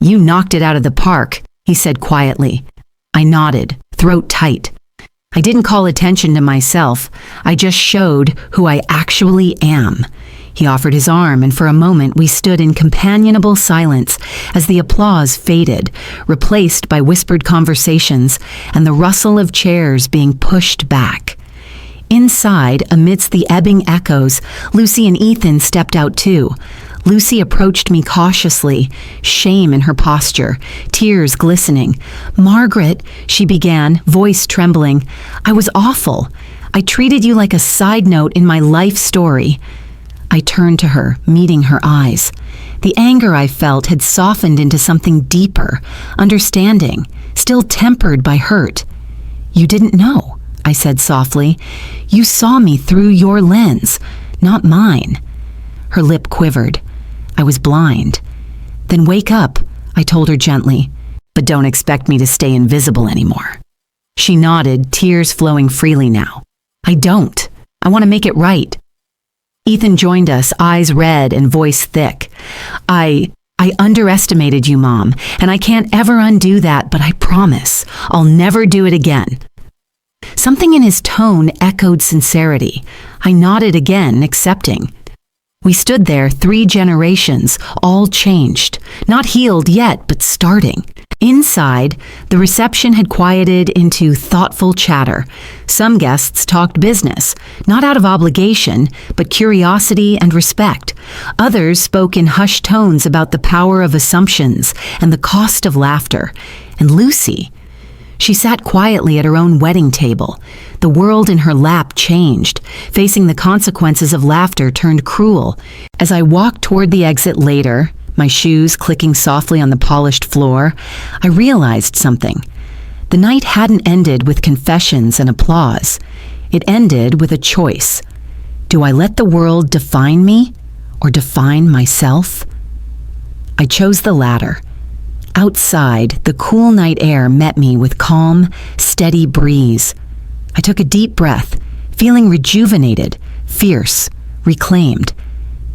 "You knocked it out of the park," he said quietly. I nodded, throat tight. I didn't call attention to myself. I just showed who I actually am. He offered his arm, and for a moment we stood in companionable silence as the applause faded, replaced by whispered conversations and the rustle of chairs being pushed back. Inside, amidst the ebbing echoes, Lucy and Ethan stepped out too, Lucy approached me cautiously, shame in her posture, tears glistening. "Margaret," she began, voice trembling, "I was awful. I treated you like a side note in my life story." I turned to her, meeting her eyes. The anger I felt had softened into something deeper, understanding, still tempered by hurt. "You didn't know," I said softly. "You saw me through your lens, not mine." Her lip quivered. I was blind. "Then wake up," I told her gently, "but don't expect me to stay invisible anymore." She nodded, tears flowing freely now. "I don't. I want to make it right." Ethan joined us, eyes red and voice thick. I underestimated you, Mom, and I can't ever undo that, but I promise I'll never do it again." Something in his tone echoed sincerity. I nodded again, accepting. We stood there, 3 generations, all changed. Not healed yet, but starting. Inside, the reception had quieted into thoughtful chatter. Some guests talked business, not out of obligation, but curiosity and respect. Others spoke in hushed tones about the power of assumptions and the cost of laughter. And Lucy, she sat quietly at her own wedding table. The world in her lap changed. Facing the consequences of laughter turned cruel. As I walked toward the exit later, my shoes clicking softly on the polished floor, I realized something. The night hadn't ended with confessions and applause. It ended with a choice. Do I let the world define me or define myself? I chose the latter. Outside, the cool night air met me with calm, steady breeze. I took a deep breath, feeling rejuvenated, fierce, reclaimed.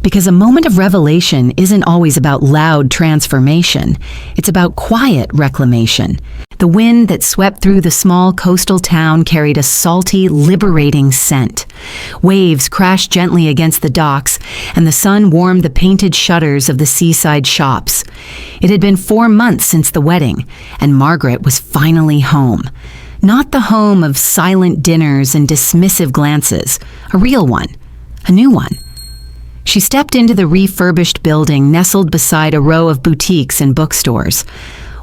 Because a moment of revelation isn't always about loud transformation. It's about quiet reclamation. The wind that swept through the small coastal town carried a salty, liberating scent. Waves crashed gently against the docks, and the sun warmed the painted shutters of the seaside shops. It had been 4 months since the wedding, and Margaret was finally home. Not the home of silent dinners and dismissive glances, a real one, a new one. She stepped into the refurbished building nestled beside a row of boutiques and bookstores.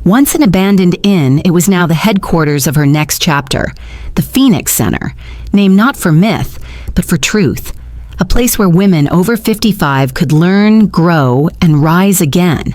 Once an abandoned inn, it was now the headquarters of her next chapter, the Phoenix Center, named not for myth, but for truth, a place where women over 55 could learn, grow, and rise again.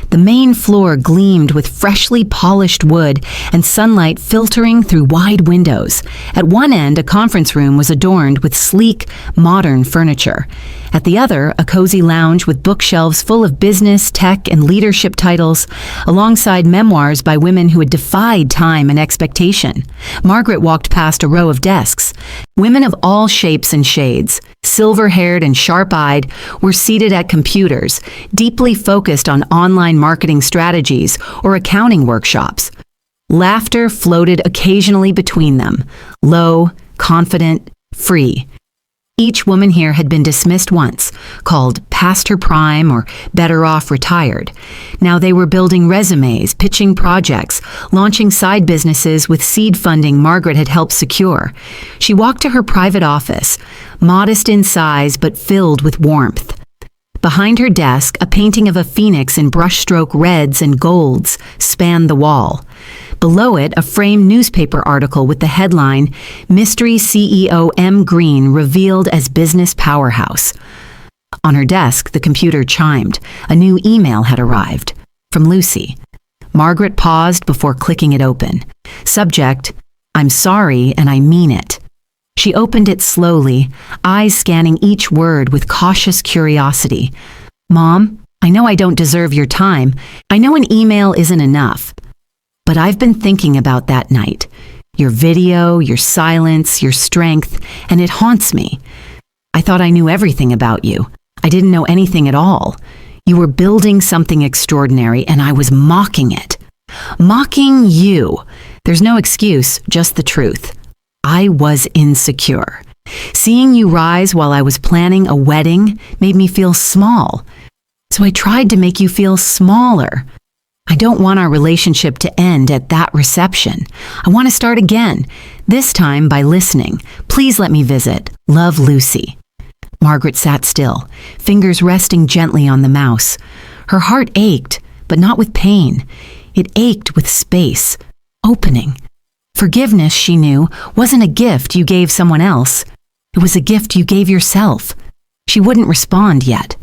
The main floor gleamed with freshly polished wood and sunlight filtering through wide windows. At one end, a conference room was adorned with sleek, modern furniture. At the other, a cozy lounge with bookshelves full of business, tech, and leadership titles, alongside memoirs by women who had defied time and expectation. Margaret walked past a row of desks. Women of all shapes and shades, silver-haired and sharp-eyed, were seated at computers, deeply focused on online marketing strategies or accounting workshops. Laughter floated occasionally between them, low, confident, free. Each woman here had been dismissed once, called past her prime or better off retired. Now they were building resumes, pitching projects, launching side businesses with seed funding Margaret had helped secure. She walked to her private office, modest in size but filled with warmth. Behind her desk, a painting of a phoenix in brushstroke reds and golds spanned the wall. Below it, a framed newspaper article with the headline, "Mystery CEO M. Green Revealed as Business Powerhouse." On her desk, the computer chimed. A new email had arrived. From Lucy. Margaret paused before clicking it open. Subject, "I'm sorry and I mean it." She opened it slowly, eyes scanning each word with cautious curiosity. "Mom, I know I don't deserve your time. I know an email isn't enough. But I've been thinking about that night. Your video, your silence, your strength, and it haunts me. I thought I knew everything about you. I didn't know anything at all. You were building something extraordinary, and I was mocking it. Mocking you. There's no excuse, just the truth. I was insecure. Seeing you rise while I was planning a wedding made me feel small. So I tried to make you feel smaller. I don't want our relationship to end at that reception. I want to start again, this time by listening. Please let me visit. Love, Lucy." Margaret sat still, fingers resting gently on the mouse. Her heart ached, but not with pain. It ached with space, opening. Forgiveness, she knew, wasn't a gift you gave someone else. It was a gift you gave yourself. She wouldn't respond yet.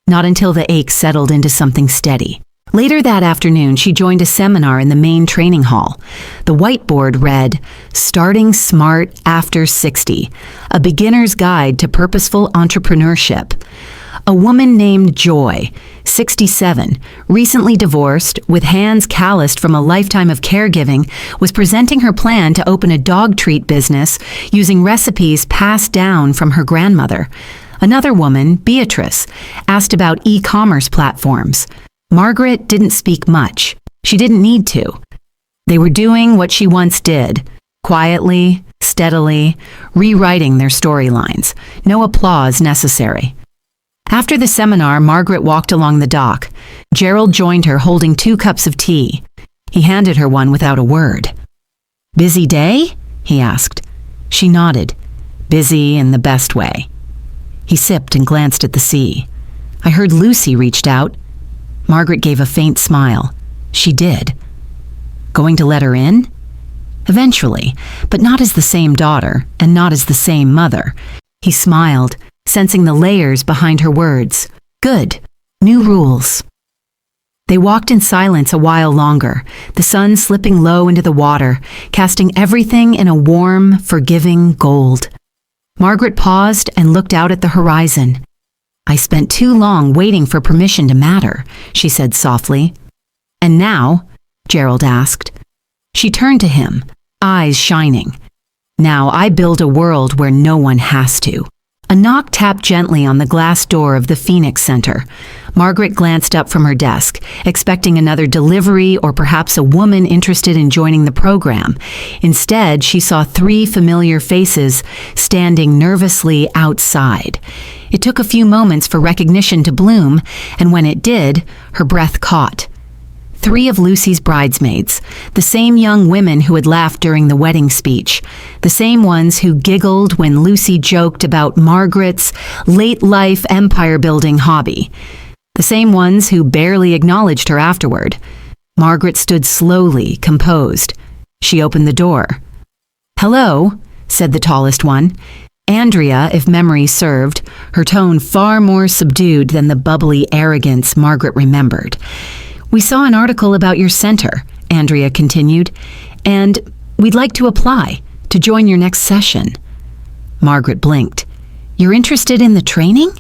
Not until the ache settled into something steady. Later that afternoon, she joined a seminar in the main training hall. The whiteboard read, "Starting Smart After 60, a beginner's guide to purposeful entrepreneurship." A woman named Joy, 67, recently divorced, with hands calloused from a lifetime of caregiving, was presenting her plan to open a dog treat business using recipes passed down from her grandmother. Another woman, Beatrice, asked about e-commerce platforms. Margaret didn't speak much. She didn't need to. They were doing what she once did, quietly, steadily, rewriting their storylines. No applause necessary. After the seminar, Margaret walked along the dock. Gerald joined her holding 2 cups of tea. He handed her one without a word. "Busy day?" he asked. She nodded. Busy in the best way. He sipped and glanced at the sea. "I heard Lucy reached out." Margaret gave a faint smile. She did. "Going to let her in?" "Eventually, but not as the same daughter, and not as the same mother." He smiled, sensing the layers behind her words. "Good. New rules." They walked in silence a while longer, the sun slipping low into the water, casting everything in a warm, forgiving gold. Margaret paused and looked out at the horizon. "I spent too long waiting for permission to matter," she said softly. "And now?" Gerald asked. She turned to him, eyes shining. "Now I build a world where no one has to." A knock tapped gently on the glass door of the Phoenix Center. Margaret glanced up from her desk, expecting another delivery or perhaps a woman interested in joining the program. Instead, she saw 3 familiar faces standing nervously outside. It took a few moments for recognition to bloom, and when it did, her breath caught. 3 of Lucy's bridesmaids, the same young women who had laughed during the wedding speech, the same ones who giggled when Lucy joked about Margaret's late-life empire-building hobby, the same ones who barely acknowledged her afterward. Margaret stood slowly, composed. She opened the door. "Hello," said the tallest one. Andrea, if memory served, her tone far more subdued than the bubbly arrogance Margaret remembered. "We saw an article about your center," Andrea continued, "and we'd like to apply to join your next session." Margaret blinked. "You're interested in the training?"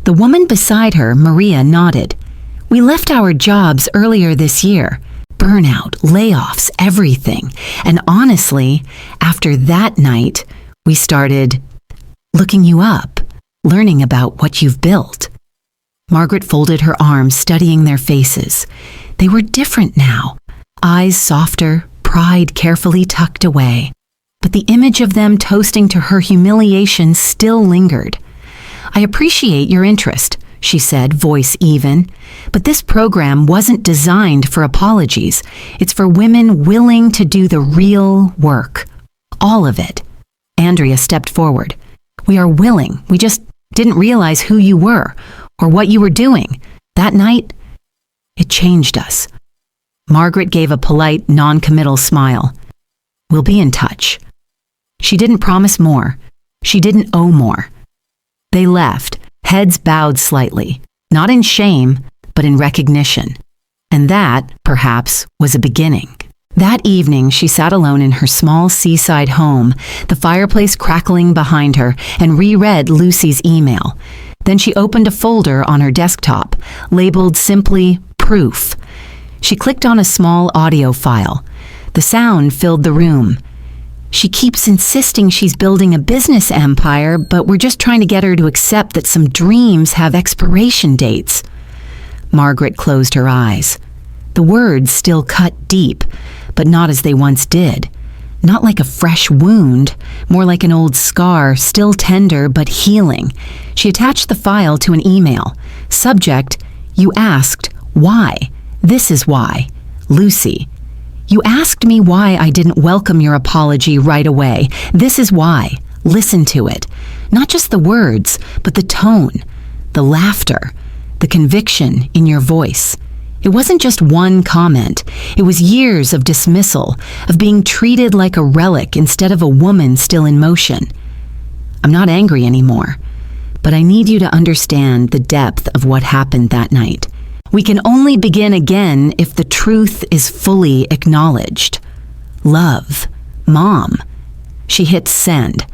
The woman beside her, Maria, nodded. "We left our jobs earlier this year. Burnout, layoffs, everything. And honestly, after that night, we started looking you up, learning about what you've built." Margaret folded her arms, studying their faces. They were different now, eyes softer, pride carefully tucked away. But the image of them toasting to her humiliation still lingered. "I appreciate your interest," she said, voice even. "But this program wasn't designed for apologies. It's for women willing to do the real work. All of it." Andrea stepped forward. "We are willing. We just didn't realize who you were or what you were doing. That night, it changed us." Margaret gave a polite, non-committal smile. "We'll be in touch." She didn't promise more. She didn't owe more. They left, heads bowed slightly, not in shame, but in recognition. And that, perhaps, was a beginning. That evening, she sat alone in her small seaside home, the fireplace crackling behind her, and reread Lucy's email. Then she opened a folder on her desktop, labeled simply Proof. She clicked on a small audio file. The sound filled the room. "She keeps insisting she's building a business empire, but we're just trying to get her to accept that some dreams have expiration dates." Margaret closed her eyes. The words still cut deep, but not as they once did. Not like a fresh wound, more like an old scar, still tender but healing. She attached the file to an email. Subject, "You asked, why? This is why. Lucy. You asked me why I didn't welcome your apology right away. This is why. Listen to it. Not just the words, but the tone, the laughter, the conviction in your voice. It wasn't just one comment. It was years of dismissal, of being treated like a relic instead of a woman still in motion. I'm not angry anymore, but I need you to understand the depth of what happened that night. We can only begin again if the truth is fully acknowledged. Love. Mom. She hit send.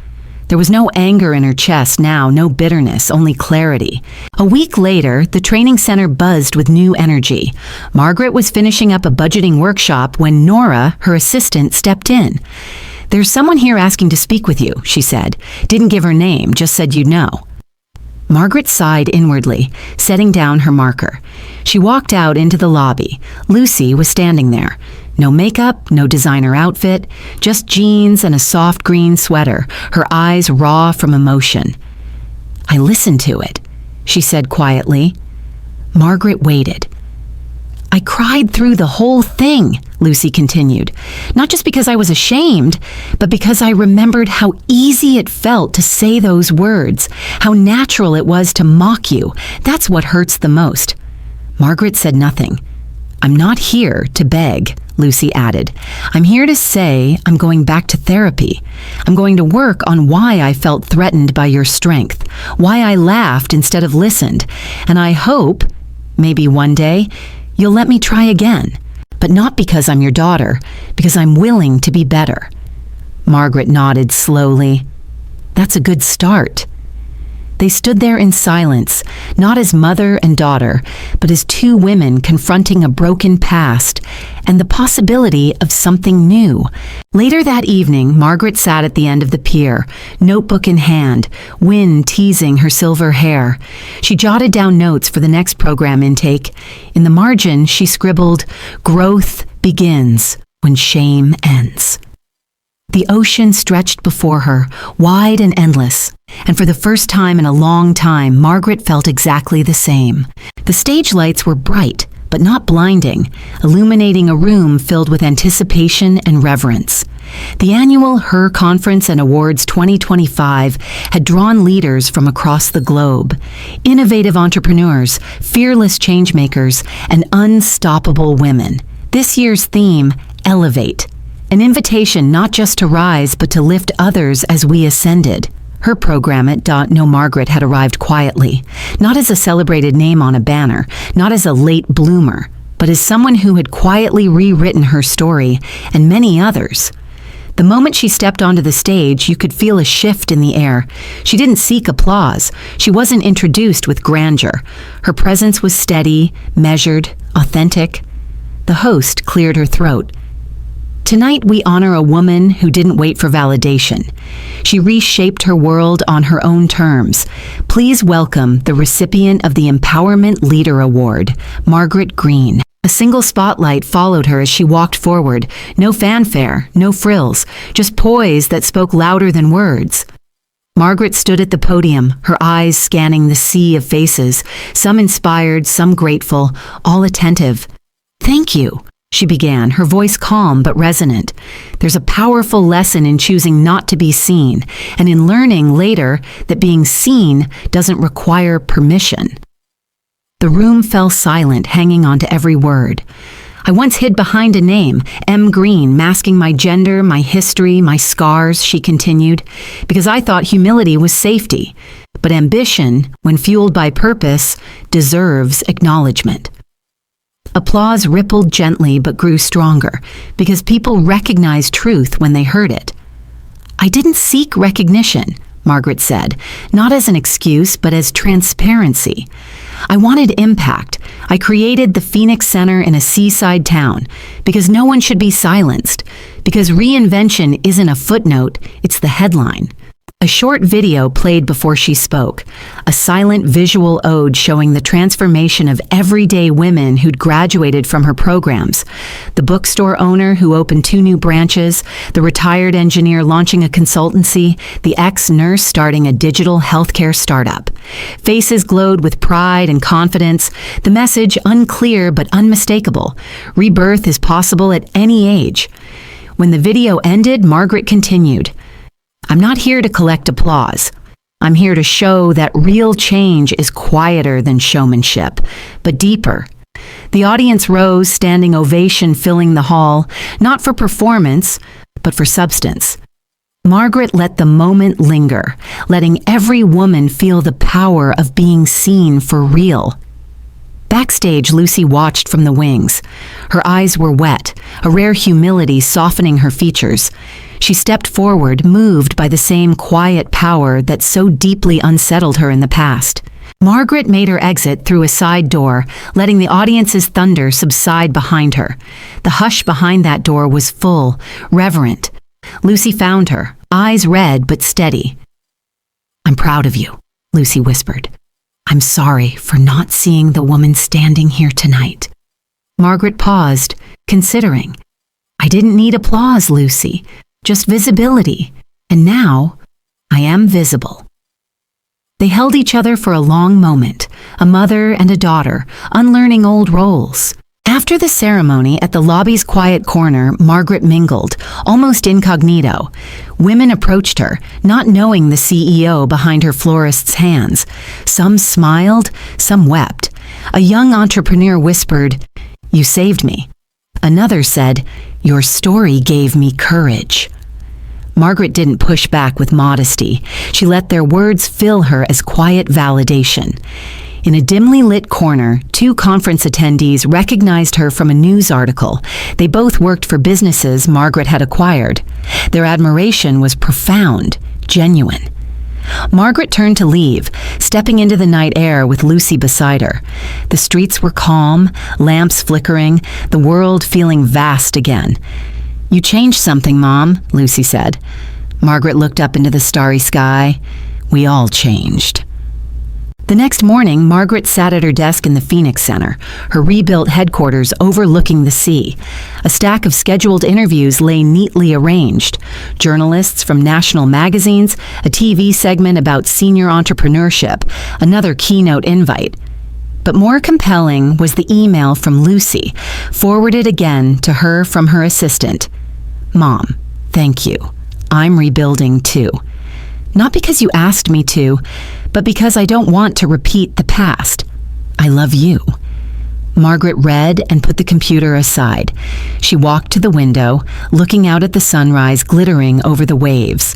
There was no anger in her chest now, no bitterness, only clarity. A week later, the training center buzzed with new energy. Margaret was finishing up a budgeting workshop when Nora, her assistant, stepped in. "There's someone here asking to speak with you," she said. Didn't give her name, just said you'd know. Margaret sighed inwardly, setting down her marker. She walked out into the lobby. Lucy was standing there. No makeup, no designer outfit, just jeans and a soft green sweater, her eyes raw from emotion. "I listened to it," she said quietly. Margaret waited. "I cried through the whole thing," Lucy continued. "Not just because I was ashamed, but because I remembered how easy it felt to say those words, how natural it was to mock you. That's what hurts the most." Margaret said nothing. "I'm not here to beg," Lucy added. "I'm here to say I'm going back to therapy. I'm going to work on why I felt threatened by your strength, why I laughed instead of listened, and I hope, maybe one day, you'll let me try again. But not because I'm your daughter, because I'm willing to be better." Margaret nodded slowly. "That's a good start." They stood there in silence, not as mother and daughter, but as two women confronting a broken past and the possibility of something new. Later that evening, Margaret sat at the end of the pier, notebook in hand, wind teasing her silver hair. She jotted down notes for the next program intake. In the margin, she scribbled, "Growth begins when shame ends." The ocean stretched before her, wide and endless, and for the first time in a long time, Margaret felt exactly the same. The stage lights were bright, but not blinding, illuminating a room filled with anticipation and reverence. The annual Her Conference and Awards 2025 had drawn leaders from across the globe, innovative entrepreneurs, fearless changemakers, and unstoppable women. This year's theme, Elevate. An invitation not just to rise, but to lift others as we ascended. Her program at Know Margaret had arrived quietly, not as a celebrated name on a banner, not as a late bloomer, but as someone who had quietly rewritten her story, and many others. The moment she stepped onto the stage, you could feel a shift in the air. She didn't seek applause. She wasn't introduced with grandeur. Her presence was steady, measured, authentic. The host cleared her throat. "Tonight we honor a woman who didn't wait for validation. She reshaped her world on her own terms. Please welcome the recipient of the Empowerment Leader Award, Margaret Green." A single spotlight followed her as she walked forward. No fanfare, no frills, just poise that spoke louder than words. Margaret stood at the podium, her eyes scanning the sea of faces, some inspired, some grateful, all attentive. "Thank you," she began, her voice calm but resonant. "There's a powerful lesson in choosing not to be seen, and in learning later that being seen doesn't require permission." The room fell silent, hanging on to every word. "I once hid behind a name, M. Green, masking my gender, my history, my scars," she continued, "because I thought humility was safety. But ambition, when fueled by purpose, deserves acknowledgement." Applause rippled gently but grew stronger, because people recognized truth when they heard it. "I didn't seek recognition," Margaret said, "not as an excuse, but as transparency. I wanted impact. I created the Phoenix Center in a seaside town, because no one should be silenced, because reinvention isn't a footnote, it's the headline." A short video played before she spoke, a silent visual ode showing the transformation of everyday women who'd graduated from her programs. The bookstore owner who opened 2 new branches, the retired engineer launching a consultancy, the ex-nurse starting a digital healthcare startup. Faces glowed with pride and confidence, the message unclear but unmistakable. Rebirth is possible at any age. When the video ended, Margaret continued, "I'm not here to collect applause. I'm here to show that real change is quieter than showmanship, but deeper. The audience rose, standing ovation filling the hall, not for performance, but for substance. Margaret let the moment linger, letting every woman feel the power of being seen for real. Backstage, Lucy watched from the wings. Her eyes were wet, a rare humility softening her features. She stepped forward, moved by the same quiet power that so deeply unsettled her in the past. Margaret made her exit through a side door, letting the audience's thunder subside behind her. The hush behind that door was full, reverent. Lucy found her, eyes red but steady. "I'm proud of you," Lucy whispered. "I'm sorry for not seeing the woman standing here tonight." Margaret paused, considering. "I didn't need applause, Lucy, just visibility. And now, I am visible." They held each other for a long moment, a mother and a daughter, unlearning old roles. After the ceremony, at the lobby's quiet corner, Margaret mingled, almost incognito. Women approached her, not knowing the CEO behind her florist's hands. Some smiled, some wept. A young entrepreneur whispered, "You saved me." Another said, "Your story gave me courage." Margaret didn't push back with modesty. She let their words fill her as quiet validation. In a dimly lit corner, two conference attendees recognized her from a news article. They both worked for businesses Margaret had acquired. Their admiration was profound, genuine. Margaret turned to leave, stepping into the night air with Lucy beside her. The streets were calm, lamps flickering, the world feeling vast again. "You changed something, Mom," Lucy said. Margaret looked up into the starry sky. "We all changed." The next morning, Margaret sat at her desk in the Phoenix Center, her rebuilt headquarters overlooking the sea. A stack of scheduled interviews lay neatly arranged. Journalists from national magazines, a TV segment about senior entrepreneurship, another keynote invite. But more compelling was the email from Lucy, forwarded again to her from her assistant. "Mom, thank you. I'm rebuilding too. Not because you asked me to, but because I don't want to repeat the past. I love you." Margaret read and put the computer aside. She walked to the window, looking out at the sunrise glittering over the waves.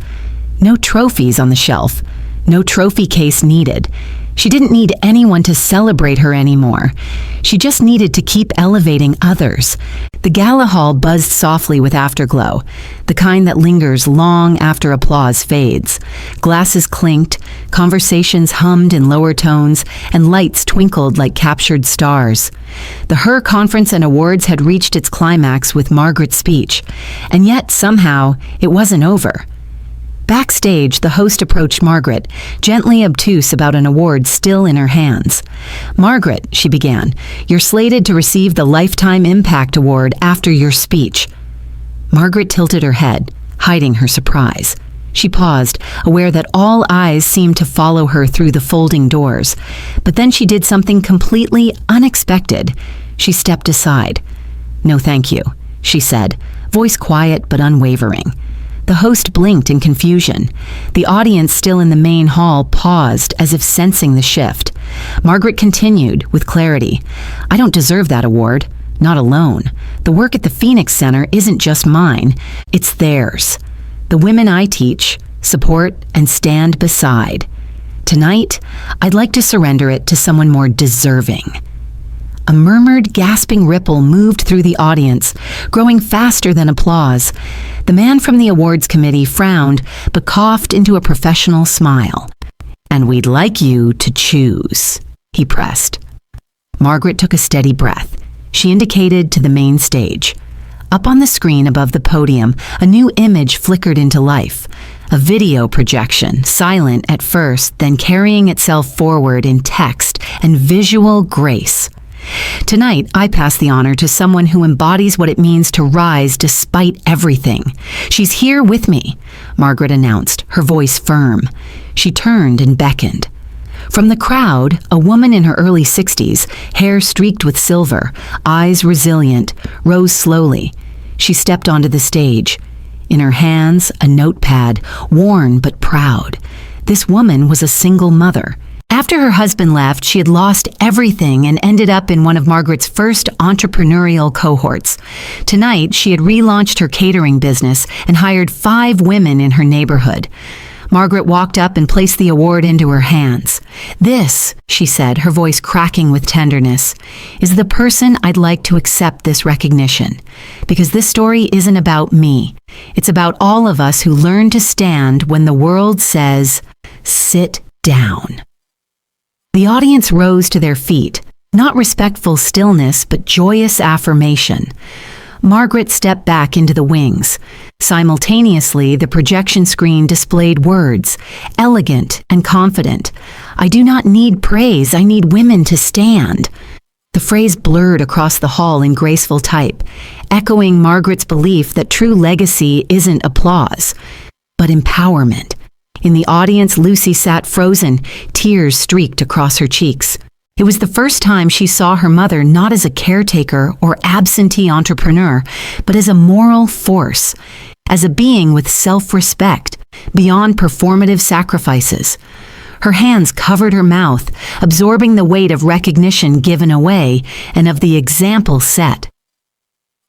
No trophies on the shelf. No trophy case needed. She didn't need anyone to celebrate her anymore. She just needed to keep elevating others. The gala hall buzzed softly with afterglow, the kind that lingers long after applause fades. Glasses clinked, conversations hummed in lower tones, and lights twinkled like captured stars. The Her Conference and Awards had reached its climax with Margaret's speech, and yet somehow it wasn't over. Backstage, the host approached Margaret, gently obtuse about an award still in her hands. "Margaret," she began, "you're slated to receive the Lifetime Impact Award after your speech." Margaret tilted her head, hiding her surprise. She paused, aware that all eyes seemed to follow her through the folding doors. But then she did something completely unexpected. She stepped aside. "No, thank you," she said, voice quiet but unwavering. The host blinked in confusion. The audience still in the main hall paused as if sensing the shift. Margaret continued with clarity. "I don't deserve that award. Not alone. The work at the Phoenix Center isn't just mine. It's theirs. The women I teach, support, and stand beside. Tonight, I'd like to surrender it to someone more deserving." A murmured, gasping ripple moved through the audience, growing faster than applause. The man from the awards committee frowned, but coughed into a professional smile. "And we'd like you to choose," he pressed. Margaret took a steady breath. She indicated to the main stage. Up on the screen above the podium, a new image flickered into life. A video projection, silent at first, then carrying itself forward in text and visual grace. "Tonight, I pass the honor to someone who embodies what it means to rise despite everything. She's here with me," Margaret announced, her voice firm. She turned and beckoned. From the crowd, a woman in her early 60s, hair streaked with silver, eyes resilient, rose slowly. She stepped onto the stage. In her hands, a notepad, worn but proud. This woman was a single mother. After her husband left, she had lost everything and ended up in one of Margaret's first entrepreneurial cohorts. Tonight, she had relaunched her catering business and hired 5 women in her neighborhood. Margaret walked up and placed the award into her hands. "This," she said, her voice cracking with tenderness, "is the person I'd like to accept this recognition. Because this story isn't about me. It's about all of us who learn to stand when the world says, 'Sit down.'" The audience rose to their feet, not respectful stillness, but joyous affirmation. Margaret stepped back into the wings. Simultaneously, the projection screen displayed words, elegant and confident. "I do not need praise, I need women to stand." The phrase blurred across the hall in graceful type, echoing Margaret's belief that true legacy isn't applause, but empowerment. In the audience, Lucy sat frozen, tears streaked across her cheeks. It was the first time she saw her mother not as a caretaker or absentee entrepreneur, but as a moral force, as a being with self-respect, beyond performative sacrifices. Her hands covered her mouth, absorbing the weight of recognition given away and of the example set.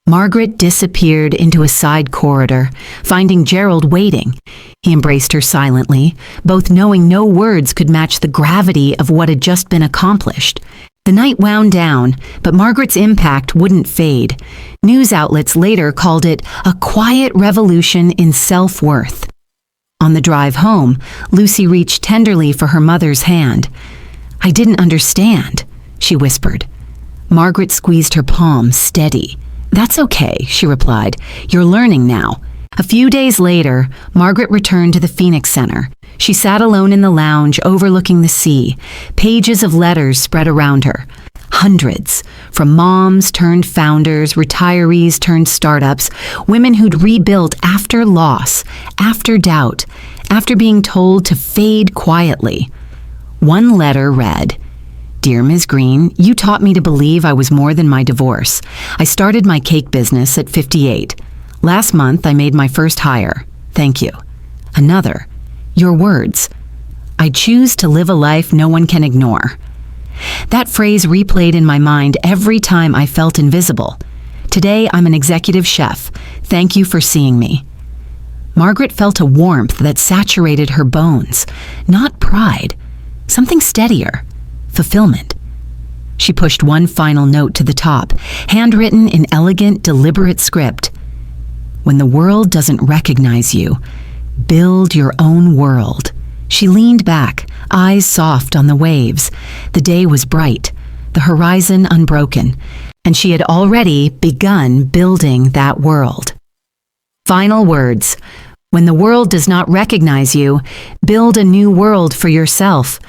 Margaret disappeared into a side corridor, finding Gerald waiting. He embraced her silently, both knowing no words could match the gravity of what had just been accomplished. The night wound down, but Margaret's impact wouldn't fade. News outlets later called it a quiet revolution in self-worth. On the drive home, Lucy reached tenderly for her mother's hand. "I didn't understand," she whispered. Margaret squeezed her palm, steady. "That's okay," she replied. "You're learning now." A few days later, Margaret returned to the Phoenix Center. She sat alone in the lounge overlooking the sea. Pages of letters spread around her. Hundreds, from moms turned founders, retirees turned startups, women who'd rebuilt after loss, after doubt, after being told to fade quietly. One letter read, "Dear Ms. Green, you taught me to believe I was more than my divorce. I started my cake business at 58. Last month, I made my first hire. Thank you." Another, "Your words. I choose to live a life no one can ignore." That phrase replayed in my mind every time I felt invisible. "Today, I'm an executive chef. Thank you for seeing me." Margaret felt a warmth that saturated her bones. Not pride, something steadier. Fulfillment. She pushed one final note to the top, handwritten in elegant, deliberate script. "When the world doesn't recognize you, build your own world." She leaned back, eyes soft on the waves. The day was bright, the horizon unbroken, and she had already begun building that world. Final words. When the world does not recognize you, build a new world for yourself.